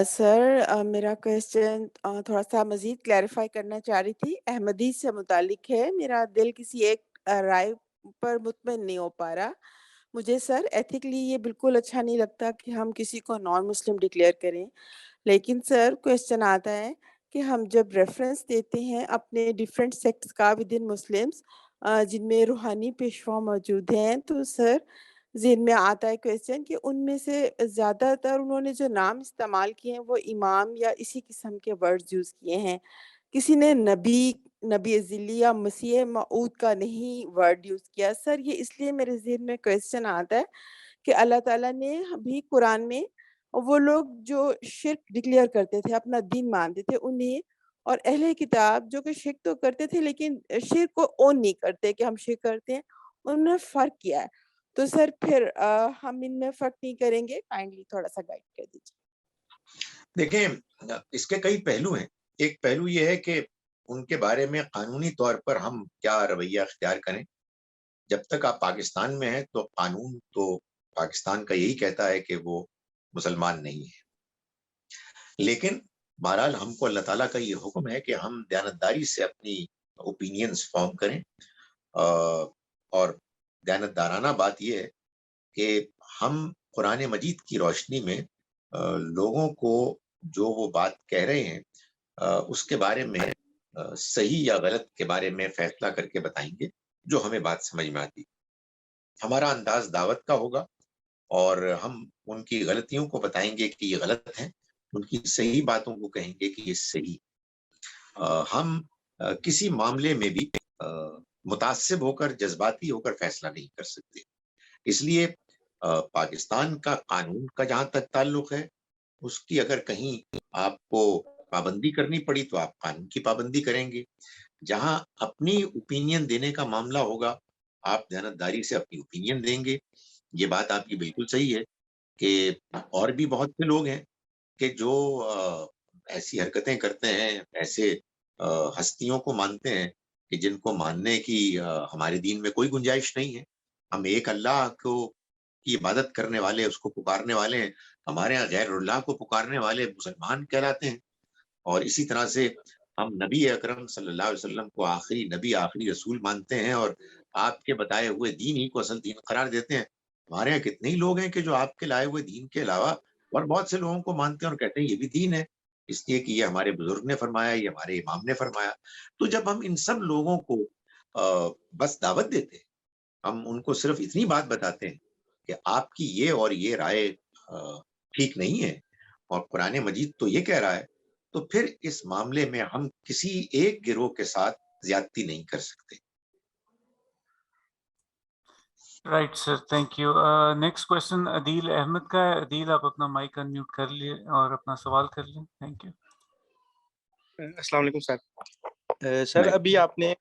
سر میرا کویسچن تھوڑا سا مزید کلیریفائی کرنا چاہ رہی تھی، احمدی سے متعلق ہے۔ میرا دل کسی ایک رائے پر مطمئن نہیں ہو پا رہا۔ مجھے سر ایتھیکلی یہ بالکل اچھا نہیں لگتا کہ ہم کسی کو نان مسلم ڈکلیئر کریں، لیکن سر کویسچن آتا ہے کہ ہم جب ریفرنس دیتے ہیں اپنے ڈیفرنٹ سیکٹس کا ود ان مسلمس جن میں روحانی پیشوا موجود ہیں، تو سر ذہن میں آتا ہے کویسچن کہ ان میں سے زیادہ تر انہوں نے جو نام استعمال کیے ہیں وہ امام یا اسی قسم کے ورڈز یوز کیے ہیں۔ کسی نے نبی ازلی یا مسیح موعود کا نہیں ورڈ یوز کیا۔ سر یہ اس لیے میرے ذہن میں کویسچن آتا ہے کہ اللہ تعالیٰ نے بھی قرآن میں وہ لوگ جو شرک ڈکلیئر کرتے تھے، اپنا دین مانتے تھے، انہیں اور اہل کتاب جو کہ شرک تو کرتے تھے لیکن شرک کو اون نہیں کرتے کہ ہم شرک کرتے ہیں، انہوں نے فرق کیا ہے۔ تو سر پھر ہم ان میں فرق نہیں کریں گے، کائنڈلی تھوڑا سا گائیڈ کر دیجیے۔ دیکھیں اس کے کئی پہلو ہیں۔ ایک پہلو یہ ہے کہ ان کے بارے میں قانونی طور پر ہم کیا رویہ اختیار کریں۔ جب تک آپ پاکستان میں ہیں تو قانون تو پاکستان کا یہی کہتا ہے کہ وہ مسلمان نہیں ہے، لیکن بہرحال ہم کو اللہ تعالیٰ کا یہ حکم ہے کہ ہم دیانتداری سے اپنی اوپینینز فارم کریں، اور دیانتدارانہ بات یہ ہے کہ ہم قرآن مجید کی روشنی میں لوگوں کو جو وہ بات کہہ رہے ہیں اس کے بارے میں صحیح یا غلط کے بارے میں فیصلہ کر کے بتائیں گے جو ہمیں بات سمجھ میں آتی۔ ہمارا انداز دعوت کا ہوگا اور ہم ان کی غلطیوں کو بتائیں گے کہ یہ غلط ہیں، ان کی صحیح باتوں کو کہیں گے کہ یہ صحیح۔ ہم کسی معاملے میں بھی متعصب ہو کر، جذباتی ہو کر فیصلہ نہیں کر سکتے۔ اس لیے پاکستان کا قانون کا جہاں تک تعلق ہے، اس کی اگر کہیں آپ کو پابندی کرنی پڑی تو آپ قانون کی پابندی کریں گے۔ جہاں اپنی اوپینین دینے کا معاملہ ہوگا، آپ دیانتداری سے اپنی اوپینین دیں گے۔ یہ بات آپ کی بالکل صحیح ہے کہ اور بھی بہت سے لوگ ہیں کہ جو ایسی حرکتیں کرتے ہیں، ایسے ہستیوں کو مانتے ہیں کہ جن کو ماننے کی ہمارے دین میں کوئی گنجائش نہیں ہے۔ ہم ایک اللہ کو کی عبادت کرنے والے، اس کو پکارنے والے ہیں۔ ہمارے یہاں غیر اللہ کو پکارنے والے مسلمان کہلاتے ہیں۔ اور اسی طرح سے ہم نبی اکرم صلی اللہ علیہ وسلم کو آخری نبی، آخری رسول مانتے ہیں اور آپ کے بتائے ہوئے دین ہی کو اصل دین قرار دیتے ہیں۔ ہمارے یہاں کتنے ہی لوگ ہیں کہ جو آپ کے لائے ہوئے دین کے علاوہ اور بہت سے لوگوں کو مانتے ہیں اور کہتے ہیں یہ بھی دین ہے، اس لیے کہ یہ ہمارے بزرگ نے فرمایا، یہ ہمارے امام نے فرمایا. تو جب ہم ان سب لوگوں کو بس دعوت دیتے ہیں، ہم ان کو صرف اتنی بات بتاتے ہیں کہ آپ کی یہ اور یہ رائے ٹھیک نہیں ہے اور قرآن مجید تو یہ کہہ رہا ہے، تو پھر اس معاملے میں ہم کسی ایک گروہ کے ساتھ زیادتی نہیں کر سکتے. Right sir, thank you. Next question Adeel Ahmed کا ہے. عدیل آپ اپنا مائک انمیوٹ کر لیے اور اپنا سوال کر لیں. Thank you. السلام علیکم سر. سر ابھی آپ نے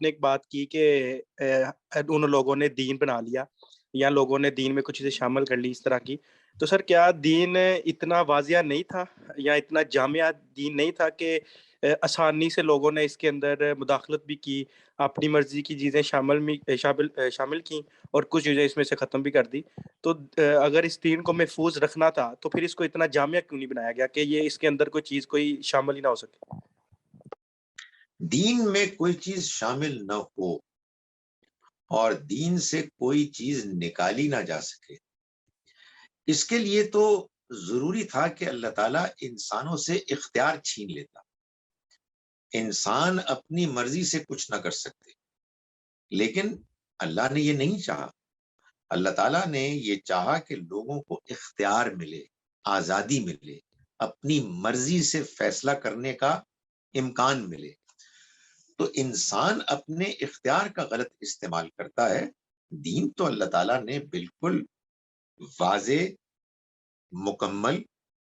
ایک بات کی کہ ان لوگوں نے دین بنا لیا یا لوگوں نے دین میں کچھ چیزیں شامل کر لی اس طرح کی. تو سر کیا دین اتنا واضح نہیں تھا یا اتنا جامع دین نہیں تھا کہ آسانی سے لوگوں نے اس کے اندر مداخلت بھی کی، اپنی مرضی کی چیزیں شامل کی اور کچھ چیزیں اس میں سے ختم بھی کر دی؟ تو اگر اس دین کو محفوظ رکھنا تھا تو پھر اس کو اتنا جامع کیوں نہیں بنایا گیا کہ یہ اس کے اندر کوئی چیز کوئی شامل ہی نہ ہو سکے؟ دین میں کوئی چیز شامل نہ ہو اور دین سے کوئی چیز نکالی نہ جا سکے، اس کے لیے تو ضروری تھا کہ اللہ تعالیٰ انسانوں سے اختیار چھین لیتا. انسان اپنی مرضی سے کچھ نہ کر سکتے، لیکن اللہ نے یہ نہیں چاہا. اللہ تعالیٰ نے یہ چاہا کہ لوگوں کو اختیار ملے، آزادی ملے، اپنی مرضی سے فیصلہ کرنے کا امکان ملے. تو انسان اپنے اختیار کا غلط استعمال کرتا ہے. دین تو اللہ تعالیٰ نے بالکل واضح، مکمل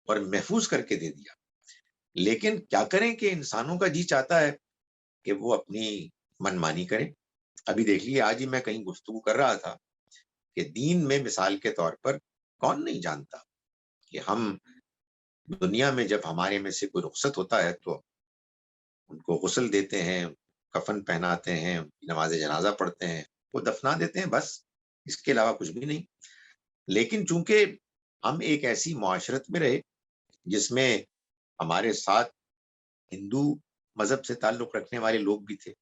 اور محفوظ کر کے دے دیا. لیکن کیا کریں کہ انسانوں کا جی چاہتا ہے کہ وہ اپنی منمانی کریں. ابھی دیکھ لیے، آج ہی میں کہیں گفتگو کر رہا تھا کہ دین میں مثال کے طور پر کون نہیں جانتا کہ ہم دنیا میں جب ہمارے میں سے کوئی رخصت ہوتا ہے تو ان کو غسل دیتے ہیں، کفن پہناتے ہیں، نماز جنازہ پڑھتے ہیں، وہ دفنا دیتے ہیں، بس اس کے علاوہ کچھ بھی نہیں. لیکن چونکہ ہم ایک ایسی معاشرت میں رہے جس میں ہمارے ساتھ ہندو مذہب سے تعلق رکھنے والے لوگ بھی تھے،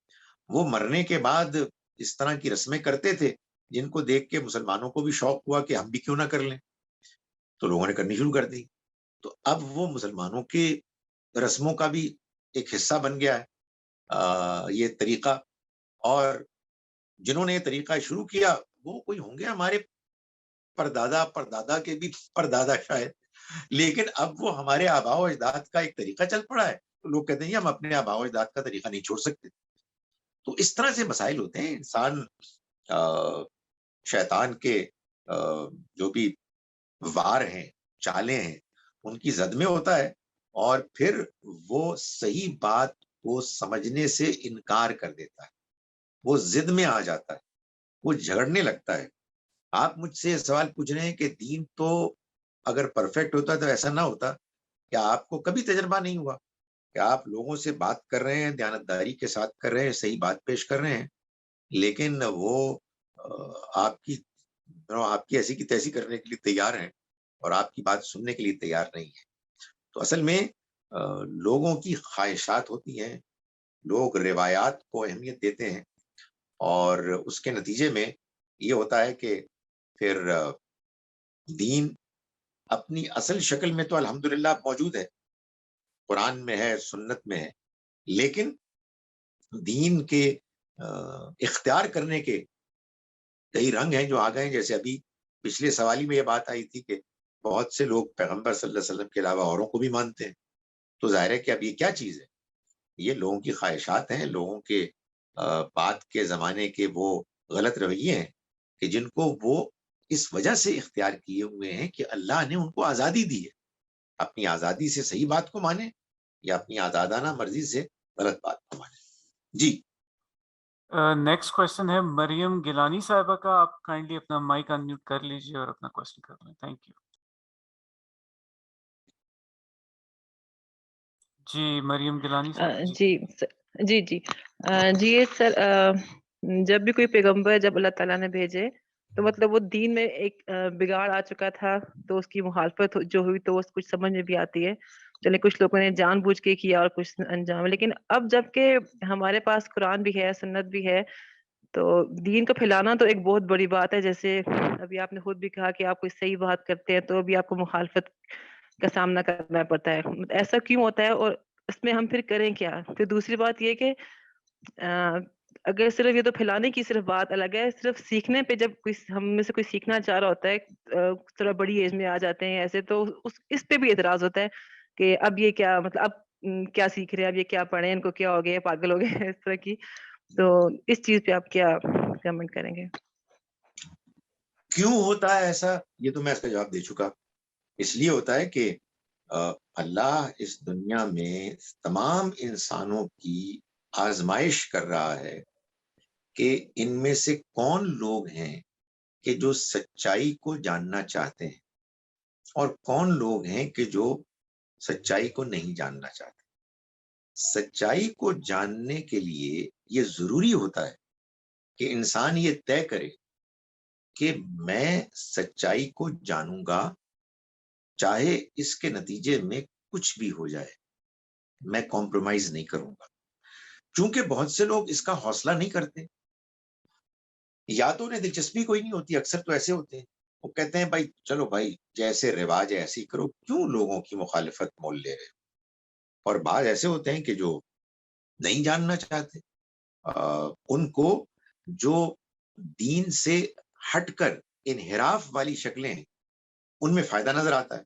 وہ مرنے کے بعد اس طرح کی رسمیں کرتے تھے جن کو دیکھ کے مسلمانوں کو بھی شوق ہوا کہ ہم بھی کیوں نہ کر لیں، تو لوگوں نے کرنی شروع کر دی. تو اب وہ مسلمانوں کے رسموں کا بھی ایک حصہ بن گیا ہے یہ طریقہ. اور جنہوں نے یہ طریقہ شروع کیا وہ کوئی ہوں گے ہمارے پردادا کے بھی پردادا شاید، لیکن اب وہ ہمارے آباء و اجداد کا ایک طریقہ چل پڑا ہے. تو لوگ کہتے ہیں ہم اپنے آباء و اجداد کا طریقہ نہیں چھوڑ سکتے. تو اس طرح سے مسائل ہوتے ہیں. انسان شیطان کے جو بھی وار ہیں، چالیں ہیں، ان کی زد میں ہوتا ہے اور پھر وہ صحیح بات کو سمجھنے سے انکار کر دیتا ہے، وہ ضد میں آ جاتا ہے، وہ جھگڑنے لگتا ہے. آپ مجھ سے سوال پوچھ رہے ہیں کہ دین تو اگر پرفیکٹ ہوتا تو ایسا نہ ہوتا. کیا آپ کو کبھی تجربہ نہیں ہوا کہ آپ لوگوں سے بات کر رہے ہیں، دیانتداری کے ساتھ کر رہے ہیں، صحیح بات پیش کر رہے ہیں، لیکن وہ آپ کی ایسی کی تیسی کرنے کے لیے تیار ہیں اور آپ کی بات سننے کے لیے تیار نہیں ہے. تو اصل میں لوگوں کی خواہشات ہوتی ہیں، لوگ روایات کو اہمیت دیتے ہیں اور اس کے نتیجے میں یہ ہوتا ہے کہ پھر دین اپنی اصل شکل میں تو الحمدللہ موجود ہے، قرآن میں ہے، سنت میں ہے، لیکن دین کے اختیار کرنے کے کئی رنگ ہیں جو آ گئے ہیں. جیسے ابھی پچھلے سوال ہی میں یہ بات آئی تھی کہ بہت سے لوگ پیغمبر صلی اللہ علیہ وسلم کے علاوہ اوروں کو بھی مانتے ہیں. تو ظاہر ہے کہ اب یہ کیا چیز ہے؟ یہ لوگوں کی خواہشات ہیں، لوگوں کے بعد کے زمانے کے وہ غلط رویے ہیں کہ جن کو وہ اس وجہ سے اختیار کیے ہوئے ہیں کہ اللہ نے ان کو آزادی دی ہے. اپنی آزادی سے صحیح بات کو مانے یا اپنی آزادانہ مرضی سے غلط بات کو مانے. جی نیکسٹ کوشچن ہے مریم گیلانی صاحبہ کا. آپ کائنڈلی اپنا مائک انمیوٹ کر لیجیے اور اپنا کوشچن کر لیں. Thank you. جی مریم گیلانی صاحبہ. جی سر، جب بھی کوئی پیغمبر جب اللہ تعالیٰ نے بھیجے تو مطلب وہ دین میں ایک بگاڑ آ چکا تھا، تو اس کی مخالفت جو ہوئی تو کچھ سمجھ میں بھی آتی ہے. چلے کچھ لوگوں نے جان بوجھ کے کیا اور کچھ انجام. لیکن اب جب کہ ہمارے پاس قرآن بھی ہے، سنت بھی ہے، تو دین کو پھیلانا تو ایک بہت بڑی بات ہے. جیسے ابھی آپ نے خود بھی کہا کہ آپ کوئی صحیح بات کرتے ہیں تو ابھی آپ کو مخالفت کا سامنا کرنا پڑتا ہے. ایسا کیوں ہوتا ہے اور اس میں ہم پھر کریں کیا؟ پھر دوسری بات یہ کہ اگر صرف یہ تو پھیلانے کی صرف بات الگ ہے, صرف سیکھنے پہ جب کوئی ہم میں سے کوئی سیکھنا چاہ رہا ہوتا ہے, تھوڑا بڑی ایج میں آ جاتے ہیں ایسے, تو اس پہ بھی اعتراض ہوتا ہے کہ اب یہ کیا مطلب اب کیا سیکھ رہے ہیں, اب یہ کیا پڑھیں, ان کو کیا ہو گیا, پاگل ہو گئے, اس طرح کی. تو اس چیز پہ آپ کیا کمنٹ کریں گے؟ کیوں ہوتا ہے ایسا, یہ تو میں اس کا جواب دے چکا. اس لیے ہوتا ہے کہ اللہ اس دنیا میں تمام انسانوں کی آزمائش کر رہا ہے کہ ان میں سے کون لوگ ہیں کہ جو سچائی کو جاننا چاہتے ہیں اور کون لوگ ہیں کہ جو سچائی کو نہیں جاننا چاہتے. سچائی کو جاننے کے لیے یہ ضروری ہوتا ہے کہ انسان یہ طے کرے کہ میں سچائی کو جانوں گا, چاہے اس کے نتیجے میں کچھ بھی ہو جائے, میں کمپرومائز نہیں کروں گا. چونکہ بہت سے لوگ اس کا حوصلہ نہیں کرتے, یا تو انہیں دلچسپی کوئی نہیں ہوتی. اکثر تو ایسے ہوتے ہیں, وہ کہتے ہیں بھائی چلو بھائی جیسے رواج ہے ایسے ہی کرو, کیوں لوگوں کی مخالفت مول لے رہے. اور بعض ایسے ہوتے ہیں کہ جو نہیں جاننا چاہتے, ان کو جو دین سے ہٹ کر انحراف والی شکلیں ہیں ان میں فائدہ نظر آتا ہے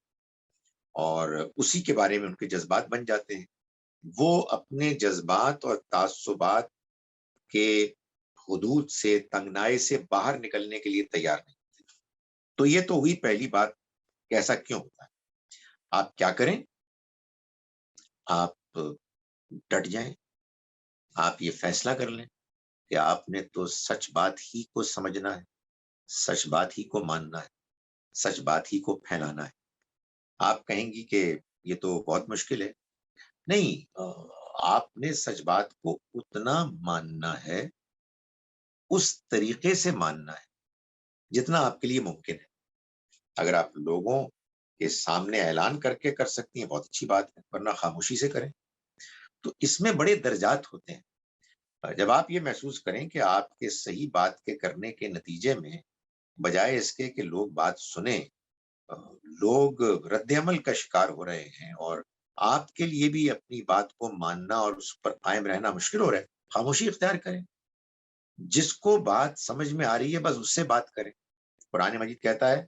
اور اسی کے بارے میں ان کے جذبات بن جاتے ہیں. وہ اپنے جذبات اور تعصبات کے حدود سے, تنگنائی سے باہر نکلنے کے لیے تیار نہیں ہوتے. تو یہ تو ہوئی پہلی بات کہ ایسا کیوں ہوتا ہے. آپ کیا کریں, آپ ڈٹ جائیں, آپ یہ فیصلہ کر لیں کہ آپ نے تو سچ بات ہی کو سمجھنا ہے, سچ بات ہی کو ماننا ہے, سچ بات ہی کو پھیلانا ہے. آپ کہیں گی کہ یہ تو بہت مشکل ہے. نہیں, آپ نے سچ بات کو اتنا ماننا ہے, اس طریقے سے ماننا ہے جتنا آپ کے لیے ممکن ہے. اگر آپ لوگوں کے سامنے اعلان کر کے کر سکتی ہیں بہت اچھی بات ہے, ورنہ خاموشی سے کریں. تو اس میں بڑے درجات ہوتے ہیں. جب آپ یہ محسوس کریں کہ آپ کے صحیح بات کے کرنے کے نتیجے میں بجائے اس کے کہ لوگ بات سنیں, لوگ رد عمل کا شکار ہو رہے ہیں اور آپ کے لیے بھی اپنی بات کو ماننا اور اس پر قائم رہنا مشکل ہو رہا ہے, خاموشی اختیار کریں. جس کو بات سمجھ میں آ رہی ہے بس اس سے بات کریں. قرآن مجید کہتا ہے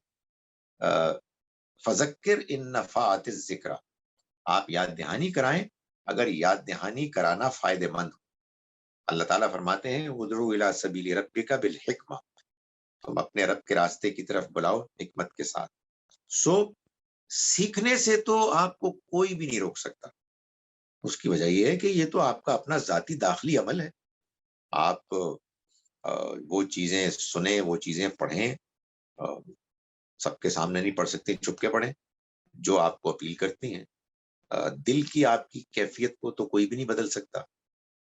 فذکر ان نفعت الذکر, آپ یاد دہانی کرائیں اگر یاد دہانی کرانا فائدہ مند ہو. اللہ تعالیٰ فرماتے ہیں ادعو الی سبیل ربک بالحکمہ, تم اپنے رب کے راستے کی طرف بلاؤ حکمت کے ساتھ. سو سیکھنے سے تو آپ کو کوئی بھی نہیں روک سکتا. اس کی وجہ یہ ہے کہ یہ تو آپ کا اپنا ذاتی داخلی عمل ہے. آپ وہ چیزیں سنیں, وہ چیزیں پڑھیں, سب کے سامنے نہیں پڑھ سکتے, چھپ کے پڑھیں, جو آپ کو اپیل کرتی ہیں. دل کی آپ کی کیفیت کو تو کوئی بھی نہیں بدل سکتا.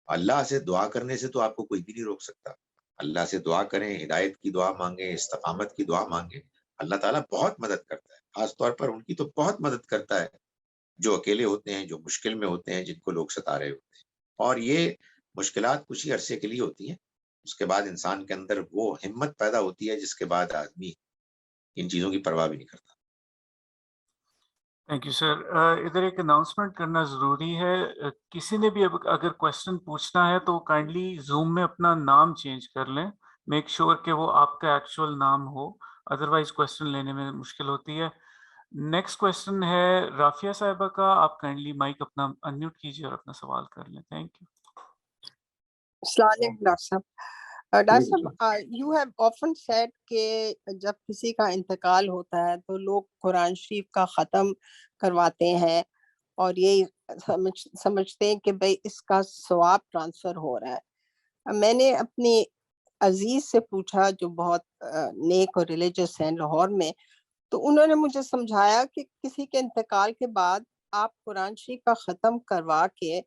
اللہ سے دعا کرنے سے تو آپ کو کوئی بھی نہیں روک سکتا. اللہ سے دعا کریں, ہدایت کی دعا مانگیں, استقامت کی دعا مانگیں. اللہ تعالیٰ بہت مدد کرتا ہے, خاص طور پر ان کی تو بہت مدد کرتا ہے جو اکیلے ہوتے ہیں, جو مشکل میں ہوتے ہیں, جن کو لوگ ستا رہے ہوتے ہیں. اور یہ مشکلات کچھ ہی عرصے کے لیے ہوتی ہیں, اس کے بعد انسان کے اندر وہ ہمت پیدا ہوتی ہے جس کے بعد آدمی ان چیزوں کی پرواہ بھی نہیں کرتا. تھینک یو سر. ادھر ایک اناؤنسمنٹ کرنا ضروری ہے. کسی نے بھی اگر کوشچن پوچھنا ہے تو کائنڈلی زوم میں اپنا نام چینج کر لیں, میک شیور کہ وہ آپ کا ایکچوئل نام ہو, ادروائز کوشچن لینے میں مشکل ہوتی ہے. نیکسٹ کوشچن ہے رافیہ صاحبہ کا, آپ کائنڈلی مائک اپنا انمیوٹ کیجیے اور اپنا سوال کر لیں. Thank you. السلام علیکم ڈاکٹر صاحب. ڈاکٹر صاحب, یو ہیو آفن سیڈ کہ جب کسی کا انتقال ہوتا ہے تو لوگ قرآن شریف کا ختم کرواتے ہیں اور یہی سمجھتے ہیں کہ بھئی اس کا ثواب ٹرانسفر ہو رہا ہے. میں نے اپنی عزیز سے پوچھا جو بہت نیک اور ریلیجس ہیں لاہور میں, تو انہوں نے مجھے سمجھایا کہ کسی کے انتقال کے بعد آپ قرآن شریف کا ختم کروا کے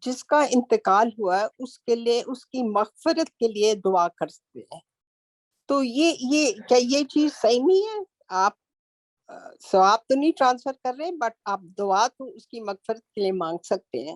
جس کا انتقال ہوا ہے اس کے لیے, اس کی مغفرت کے لیے دعا کر سکتے ہیں. تو یہ کیا یہ چیز صحیح نہیں ہے؟ آپ ثواب تو نہیں ٹرانسفر کر رہے, بٹ آپ دعا تو اس کی مغفرت کے لیے مانگ سکتے ہیں.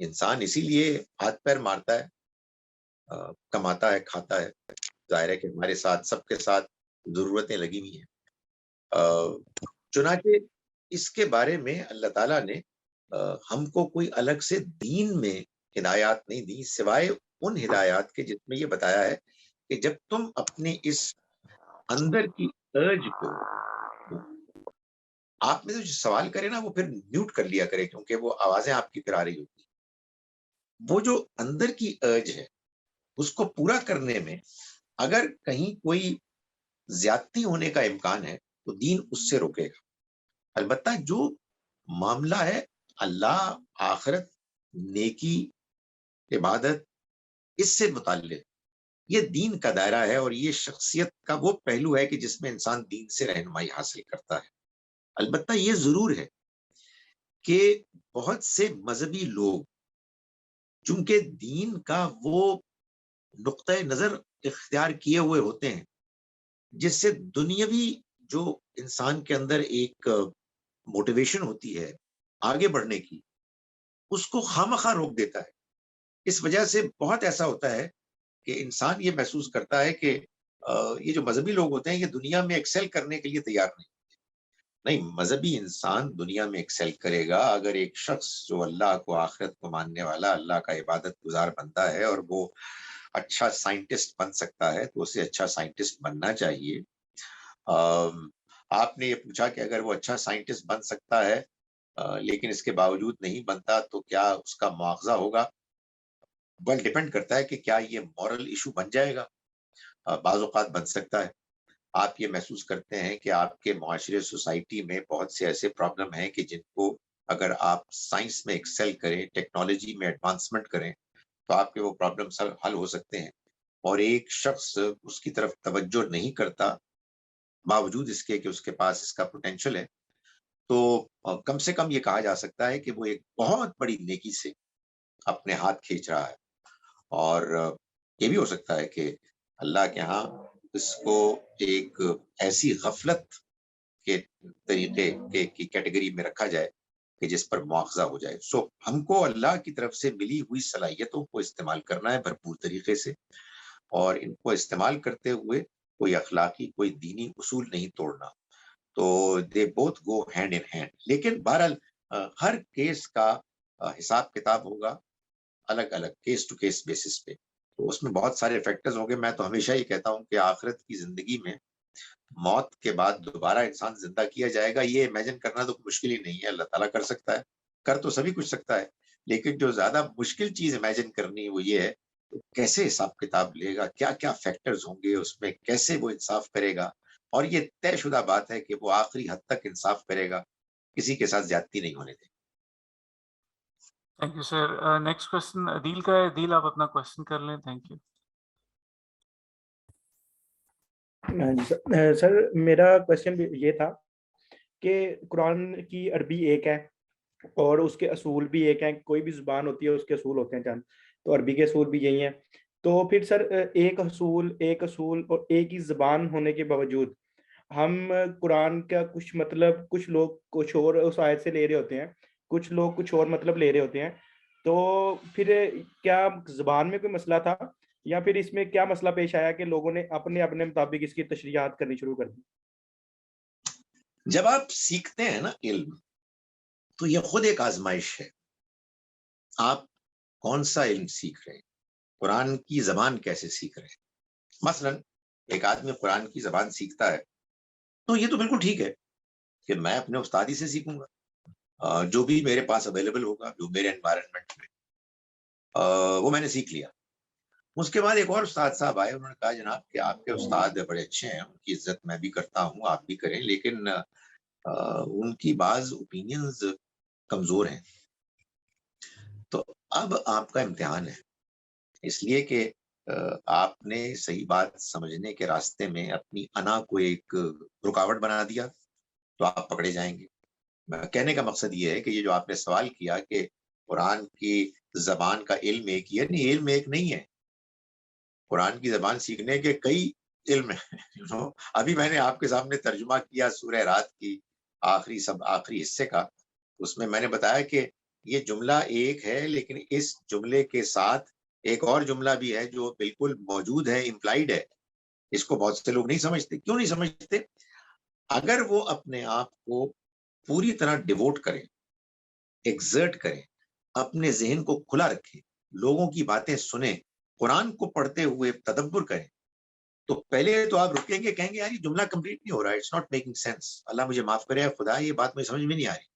انسان اسی لیے ہاتھ پیر مارتا ہے, کماتا ہے, کھاتا ہے. ظاہر ہے کہ ہمارے ساتھ, سب کے ساتھ ضرورتیں لگی ہوئی ہیں. چنانچہ اس کے بارے میں اللہ تعالیٰ نے ہم کو کوئی الگ سے دین میں ہدایات نہیں دی, سوائے ان ہدایات کے جس میں یہ بتایا ہے کہ جب تم اپنے اس اندر کی ارج کو, آپ میں سے جو سوال کرے نا وہ پھر میوٹ کر لیا کرے, کیونکہ وہ آوازیں آپ کی پھر آ رہی ہوتی. وہ جو اندر کی ارج ہے اس کو پورا کرنے میں اگر کہیں کوئی زیادتی ہونے کا امکان ہے تو دین اس سے روکے گا. البتہ جو معاملہ ہے اللہ, آخرت, نیکی, عبادت, اس سے متعلق, یہ دین کا دائرہ ہے اور یہ شخصیت کا وہ پہلو ہے کہ جس میں انسان دین سے رہنمائی حاصل کرتا ہے. البتہ یہ ضرور ہے کہ بہت سے مذہبی لوگ چونکہ دین کا وہ نقطۂ نظر اختیار کیے ہوئے ہوتے ہیں جس سے دنیاوی جو انسان کے اندر ایک موٹیویشن ہوتی ہے آگے بڑھنے کی, اس کو خامخواہ روک دیتا ہے. اس وجہ سے بہت ایسا ہوتا ہے کہ انسان یہ محسوس کرتا ہے کہ یہ جو مذہبی لوگ ہوتے ہیں یہ دنیا میں ایکسل کرنے کے لیے تیار نہیں. مذہبی انسان دنیا میں ایکسل کرے گا اگر ایک شخص جو اللہ کو, آخرت کو ماننے والا, اللہ کا عبادت گزار بنتا ہے اور وہ اچھا سائنٹسٹ بن سکتا ہے تو اسے اچھا سائنٹسٹ بننا چاہیے. آپ نے یہ پوچھا کہ اگر وہ اچھا سائنٹسٹ بن سکتا ہے لیکن اس کے باوجود نہیں بنتا تو کیا اس کا مواخذہ ہوگا؟ بل ڈیپینڈ کرتا ہے کہ کیا یہ مورل ایشو بن جائے گا. بعض اوقات بن سکتا ہے. آپ یہ محسوس کرتے ہیں کہ آپ کے معاشرے, سوسائٹی میں بہت سے ایسے پرابلم ہیں کہ جن کو اگر آپ سائنس میں ایکسل کریں, ٹیکنالوجی میں ایڈوانسمنٹ کریں تو آپ کے وہ پرابلمس حل ہو سکتے ہیں. اور ایک شخص اس کی طرف توجہ نہیں کرتا باوجود اس کے کہ اس کے پاس اس کا پوٹینشل ہے, تو کم سے کم یہ کہا جا سکتا ہے کہ وہ ایک بہت بڑی نیکی سے اپنے ہاتھ کھینچ رہا ہے. اور یہ بھی ہو سکتا ہے کہ اللہ کے ہاں اس کو ایک ایسی غفلت کے طریقے کی کیٹیگری میں رکھا جائے کہ جس پر مواخذہ ہو جائے. سو ہم کو اللہ کی طرف سے ملی ہوئی صلاحیتوں کو استعمال کرنا ہے بھرپور طریقے سے, اور ان کو استعمال کرتے ہوئے کوئی اخلاقی, کوئی دینی اصول نہیں توڑنا. تو they both go hand in hand. لیکن بہرحال ہر کیس کا حساب کتاب ہوگا الگ الگ, کیس ٹو کیس بیسس پہ. تو اس میں بہت سارے فیکٹرز ہوں گے. میں تو ہمیشہ یہ کہتا ہوں کہ آخرت کی زندگی میں موت کے بعد دوبارہ انسان زندہ کیا جائے گا, یہ امیجن کرنا تو مشکل ہی نہیں ہے. اللہ تعالیٰ کر سکتا ہے, کر تو سبھی کچھ سکتا ہے, لیکن جو زیادہ مشکل چیز امیجن کرنی وہ یہ ہے کیسے حساب کتاب لے گا, کیا کیا فیکٹرز ہوں گے اس میں, کیسے وہ انصاف کرے گا. اور یہ طے شدہ بات ہے کہ وہ آخری حد تک انصاف کرے گا, کسی کے ساتھ زیادتی نہیں ہونے دے. Thank you sir. Next question Adeel کا ہے. عدیل آپ اپنا کوشچن کر لیں. Thank you. سر میرا کوشچن یہ تھا کہ قرآن کی عربی ایک ہے اور اس کے اصول بھی ایک ہیں. کوئی بھی زبان ہوتی ہے اس کے اصول ہوتے ہیں چند, تو عربی کے اصول بھی یہی ہیں. تو پھر سر ایک اصول اور ایک ہی زبان ہونے کے باوجود ہم قرآن کا کچھ مطلب, کچھ لوگ کچھ اور اس آیت سے لے رہے ہوتے ہیں, کچھ لوگ کچھ اور مطلب لے رہے ہوتے ہیں. تو پھر کیا زبان میں کوئی مسئلہ تھا یا پھر اس میں کیا مسئلہ پیش آیا کہ لوگوں نے اپنے اپنے مطابق اس کی تشریحات کرنی شروع کر دی؟ جب آپ سیکھتے ہیں نا علم تو یہ خود ایک آزمائش ہے. آپ کون سا علم سیکھ رہے ہیں, قرآن کی زبان کیسے سیکھ رہے ہیں. مثلا ایک آدمی قرآن کی زبان سیکھتا ہے تو یہ تو بالکل ٹھیک ہے کہ میں اپنے استادی سے سیکھوں گا, جو بھی میرے پاس اویلیبل ہوگا, جو میرے انوائرمنٹ میں, وہ میں نے سیکھ لیا. اس کے بعد ایک اور استاد صاحب آئے, انہوں نے کہا جناب کہ آپ کے استاد بڑے اچھے ہیں, ان کی عزت میں بھی کرتا ہوں, آپ بھی کریں, لیکن ان کی بعض اوپینینز کمزور ہیں. تو اب آپ کا امتحان ہے, اس لیے کہ آپ نے صحیح بات سمجھنے کے راستے میں اپنی انا کو ایک رکاوٹ بنا دیا تو آپ پکڑے جائیں گے. کہنے کا مقصد یہ ہے کہ یہ جو آپ نے سوال کیا کہ قرآن کی زبان کا علم ایک ہی ہے, نہیں, علم ایک نہیں ہے. قرآن کی زبان سیکھنے کے کئی علم ہیں. ابھی میں نے آپ کے سامنے ترجمہ کیا سورہ رات کی آخری حصے کا. اس میں نے بتایا کہ یہ جملہ ایک ہے لیکن اس جملے کے ساتھ ایک اور جملہ بھی ہے جو بالکل موجود ہے, امپلائیڈ ہے. اس کو بہت سے لوگ نہیں سمجھتے. کیوں نہیں سمجھتے؟ اگر وہ اپنے آپ کو پوری طرح ڈیووٹ کریں, ایگزرٹ کریں, اپنے ذہن کو کھلا رکھیں, لوگوں کی باتیں سنیں, قرآن کو پڑھتے ہوئے تدبر کریں, تو پہلے تو آپ رکیں گے, کہیں گے یار یہ جملہ کمپلیٹ نہیں ہو رہا ہے, اٹس ناٹ میکنگ سینس, اللہ مجھے معاف کرے خدا, یہ بات مجھے سمجھ میں نہیں آ رہی.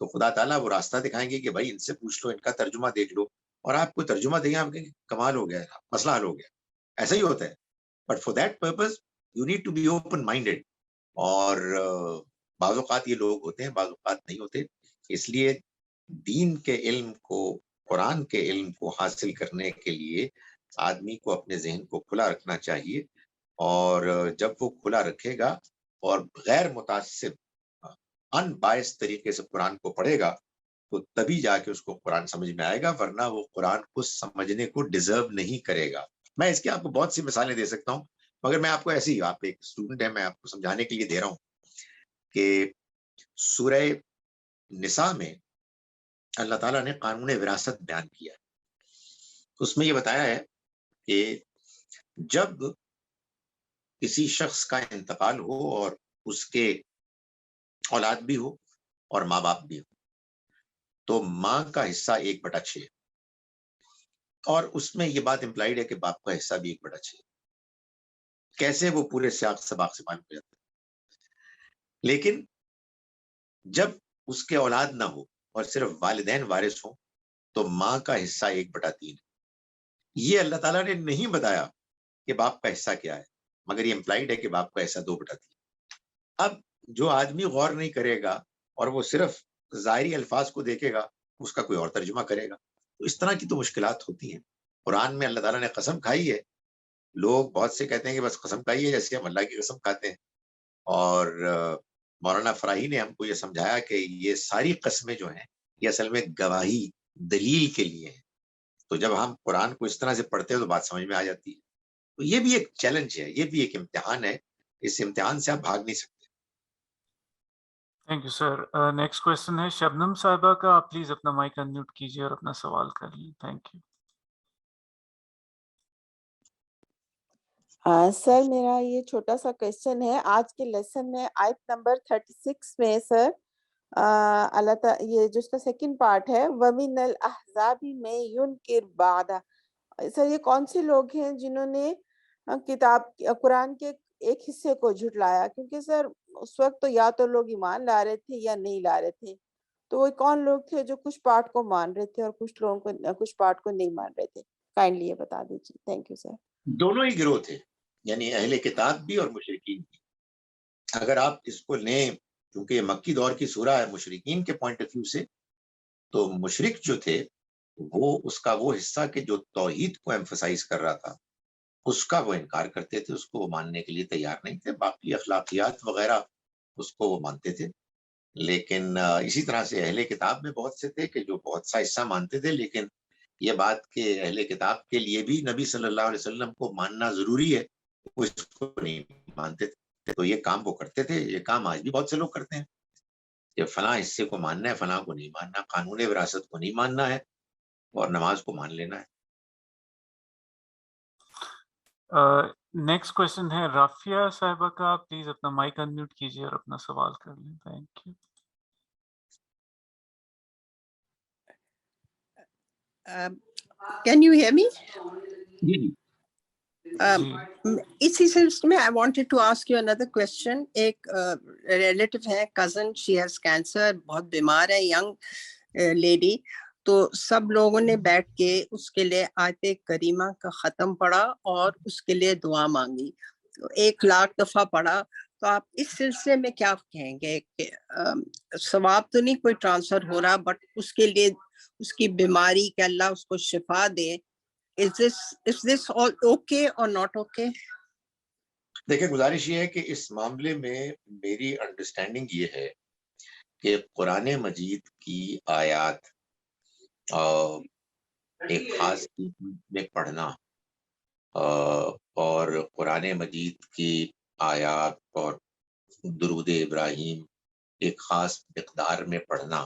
تو خدا تعالیٰ وہ راستہ دکھائیں گے کہ بھائی ان سے پوچھ لو, ان کا ترجمہ دیکھ لو, اور آپ کو ترجمہ دیں گے, آپ کہیں گے کمال ہو گیا, مسئلہ حل ہو گیا. ایسا ہی ہوتا ہے. But for that purpose you need to be open minded. اور بعض اوقات یہ لوگ ہوتے ہیں, بعض اوقات نہیں ہوتے. اس لیے دین کے علم کو, قرآن کے علم کو حاصل کرنے کے لیے آدمی کو اپنے ذہن کو کھلا رکھنا چاہیے. اور جب وہ کھلا رکھے گا اور غیر متعصب ان بائس طریقے سے قرآن کو پڑھے گا, تو تبھی جا کے اس کو قرآن سمجھ میں آئے گا, ورنہ وہ قرآن کو سمجھنے کو ڈیزرو نہیں کرے گا. میں اس کے آپ کو بہت سی مثالیں دے سکتا ہوں, مگر میں آپ کو ایسی, آپ ایک اسٹوڈنٹ ہے, میں آپ کو سمجھانے کے لیے دے رہا ہوں کہ سورہ نساء میں اللہ تعالیٰ نے قانون وراثت بیان کیا. اس میں یہ بتایا ہے کہ جب کسی شخص کا انتقال ہو اور اس کے اولاد بھی ہو اور ماں باپ بھی ہو, تو ماں کا حصہ 1/6, اور اس میں یہ بات امپلائیڈ ہے کہ باپ کا حصہ بھی 1/6. کیسے وہ پورے سیاق سباق سے معلوم ہو جاتا ہے. لیکن جب اس کے اولاد نہ ہو اور صرف والدین وارث ہوں, تو ماں کا حصہ 1/3 ہے. یہ اللہ تعالیٰ نے نہیں بتایا کہ باپ کا حصہ کیا ہے, مگر یہ امپلائیڈ ہے کہ باپ کا حصہ 2/3. اب جو آدمی غور نہیں کرے گا اور وہ صرف ظاہری الفاظ کو دیکھے گا, اس کا کوئی اور ترجمہ کرے گا. تو اس طرح کی تو مشکلات ہوتی ہیں. قرآن میں اللہ تعالیٰ نے قسم کھائی ہے. لوگ بہت سے کہتے ہیں کہ بس قسم کھائی ہے جیسے ہم اللہ کی قسم کھاتے ہیں. اور مولانا فراہی نے ہم کو یہ سمجھایا کہ یہ ساری قسمیں جو ہیں یہ اصل میں گواہی, دلیل کے لیے ہیں. تو جب ہم قرآن کو اس طرح سے پڑھتے ہیں تو بات سمجھ میں آ جاتی ہے. تو یہ بھی ایک چیلنج ہے, یہ بھی ایک امتحان ہے. اس امتحان سے آپ بھاگ نہیں سکتے. Thank you sir. Next question ہے شبنم صاحبہ کا. آپ پلیز اپنا مائک انمیوٹ کیجیے اور اپنا سوال کر لیں. Thank you. سر میرا یہ چھوٹا سا کوشچن ہے. آج کے لیسن میں آیت نمبر 36 میں سر اللہ تعالیٰ یہ جو اس کا سیکنڈ پارٹ ہے, وَمِنَ الْأَحْزَابِ مَن يُنْكِرُ بَعْضَ, سر یہ کون سے لوگ ہیں جنہوں نے قرآن کے ایک حصے کو جھٹلایا؟ کیونکہ سر اس وقت تو یا تو لوگ ایمان لا رہے تھے یا نہیں لا رہے تھے. تو وہ کون لوگ تھے جو کچھ پارٹ کو مان رہے تھے اور کچھ لوگوں کو کچھ پارٹ کو نہیں مان رہے تھے؟ کائنڈلی یہ بتا دیجیے. تھینک یو سر. دونوں ہی گروہ تھے, یعنی اہل کتاب بھی اور مشرکین بھی. اگر آپ اس کو لیں, کیونکہ یہ مکی دور کی سورہ ہے, مشرکین کے پوائنٹ آف ویو سے تو مشرک جو تھے وہ اس کا وہ حصہ کہ جو توحید کو ایمفسائز کر رہا تھا اس کا وہ انکار کرتے تھے, اس کو وہ ماننے کے لیے تیار نہیں تھے. باقی اخلاقیات وغیرہ اس کو وہ مانتے تھے. لیکن اسی طرح سے اہل کتاب میں بہت سے تھے کہ جو بہت سا حصہ مانتے تھے, لیکن یہ بات کہ اہل کتاب کے لیے بھی نبی صلی اللہ علیہ وسلم کو ماننا ضروری ہے, وہ اس کو نہیں مانتے تھے. تو یہ کام وہ کرتے تھے. یہ کام آج بھی بہت سے لوگ کرتے ہیں کہ فلاں حصے کو ماننا ہے, فلاں کو نہیں ماننا, قانون وراثت کو نہیں ماننا ہے اور نماز کو مان لینا ہے. نیکسٹ کوشچن ہے رافیہ صاحبہ کا. پلیز اپنا مائک انمیوٹ کیجیے اور اپنا سوال کر لیں. Thank you. Can you hear me? جی. اسی سلسلے میں I wanted to ask you another question. ایک ریلیٹیو ہے, cousin, she has cancer, بہت بیمار ہے, young lady. تو سب لوگوں نے بیٹھ کے اس کے لیے آیت کریمہ کا ختم پڑھا اور اس کے لیے دعا مانگی. 1,00,000 دفعہ پڑھا. تو آپ اس سلسلے میں کیا کہیں گے کہ ثواب تو نہیں کوئی ٹرانسفر ہو رہا, بٹ اس کے لیے اس کی بیماری کہ اللہ اس کو شفا دے, is this all okay or not okay? دیکھیں, گزارش یہ ہے کہ اس معاملے میں میری انڈرسٹینڈنگ یہ ہے کہ قرآن مجید کی آیات ایک خاص میں پڑھنا اور قرآن مجید کی آیات اور درود ابراہیم ایک خاص مقدار میں پڑھنا,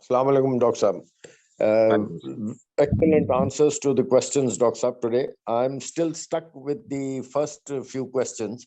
Assalamu alaikum, Dr. Saab. Excellent answers to the questions, Dr. Saab, today. I'm still stuck with the first few questions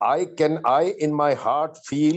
I in my heart feel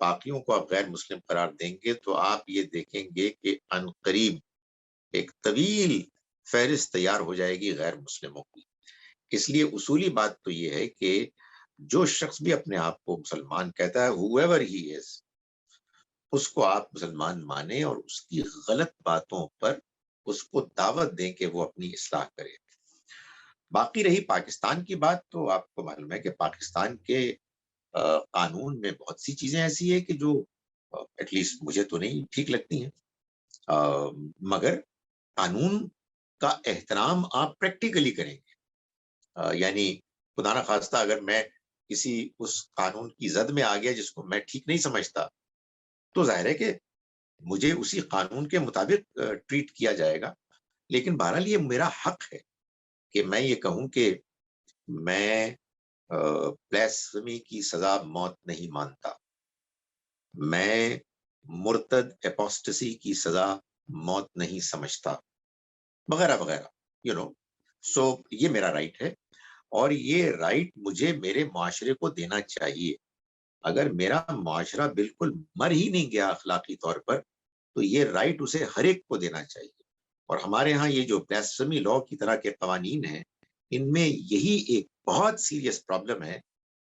باقیوں کو آپ غیر مسلم قرار دیں گے تو آپ یہ دیکھیں گے کہ عنقریب ایک طویل فہرست تیار ہو جائے گی غیر مسلموں کی. اس لیے اصولی بات تو یہ ہے کہ جو شخص بھی اپنے آپ کو مسلمان کہتا ہے whoever he is، اس کو آپ مسلمان مانیں اور اس کی غلط باتوں پر اس کو دعوت دیں کہ وہ اپنی اصلاح کرے. باقی رہی پاکستان کی بات، تو آپ کو معلوم ہے کہ پاکستان کے قانون میں بہت سی چیزیں ایسی ہیں کہ جو ایٹ لیسٹ مجھے تو نہیں ٹھیک لگتی ہیں، مگر قانون کا احترام آپ پریکٹیکلی کریں گے. یعنی خدا نہ خواستہ اگر میں کسی اس قانون کی زد میں آ گیا جس کو میں ٹھیک نہیں سمجھتا، تو ظاہر ہے کہ مجھے اسی قانون کے مطابق ٹریٹ کیا جائے گا. لیکن بہرحال یہ میرا حق ہے کہ میں یہ کہوں کہ میں بلیسفمی کی سزا موت نہیں مانتا، میں مرتد اپوسٹسی کی سزا موت نہیں سمجھتا، وغیرہ وغیرہ. سو یہ میرا رائٹ ہے، اور یہ رائٹ مجھے میرے معاشرے کو دینا چاہیے. اگر میرا معاشرہ بالکل مر ہی نہیں گیا اخلاقی طور پر، تو یہ رائٹ اسے ہر ایک کو دینا چاہیے. اور ہمارے ہاں یہ جو بلیسفمی لا کی طرح کے قوانین ہیں، ان میں یہی ایک بہت سیریس پرابلم ہے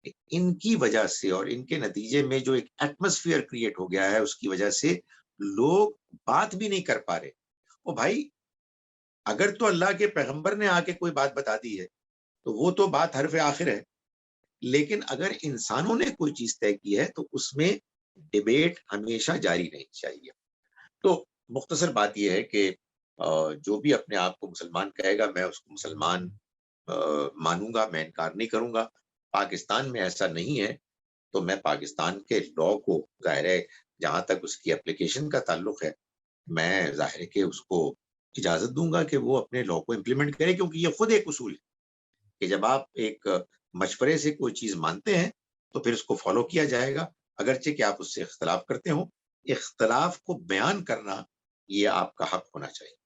کہ ان کی وجہ سے اور ان کے نتیجے میں جو ایک ایٹماسفیئر کریٹ ہو گیا ہے، اس کی وجہ سے لوگ بات بھی نہیں کر پا رہے. او بھائی، اگر تو اللہ کے پیغمبر نے آ کے کوئی بات بتا دی ہے تو وہ تو بات حرف آخر ہے، لیکن اگر انسانوں نے کوئی چیز طے کی ہے تو اس میں ڈیبیٹ ہمیشہ جاری رہنی چاہیے. تو مختصر بات یہ ہے کہ جو بھی اپنے آپ کو مسلمان کہے گا، میں اس کو مسلمان مانوں گا، میں انکار نہیں کروں گا. پاکستان میں ایسا نہیں ہے تو میں پاکستان کے لا کو، ظاہر ہے جہاں تک اس کی اپلیکیشن کا تعلق ہے، میں ظاہر ہے کہ اس کو اجازت دوں گا کہ وہ اپنے لا کو امپلیمنٹ کرے، کیونکہ یہ خود ایک اصول ہے کہ جب آپ ایک مشورے سے کوئی چیز مانتے ہیں تو پھر اس کو فالو کیا جائے گا، اگرچہ کہ آپ اس سے اختلاف کرتے ہوں. اختلاف کو بیان کرنا یہ آپ کا حق ہونا چاہیے.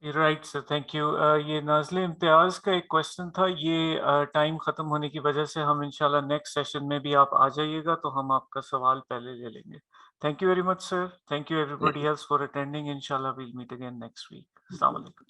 Right sir, thank you. یہ نازل امتیاز کا ایک کوشچن تھا، یہ ٹائم ختم ہونے کی وجہ سے ہم انشاءاللہ نیکسٹ سیشن میں بھی آپ آ جائیے گا تو ہم آپ کا سوال پہلے لے لیں گے. Thank you very much sir. Thank you ایوری بڈی ایلس فار اٹینڈنگ. انشاءاللہ we'll meet again next week. السلام علیکم.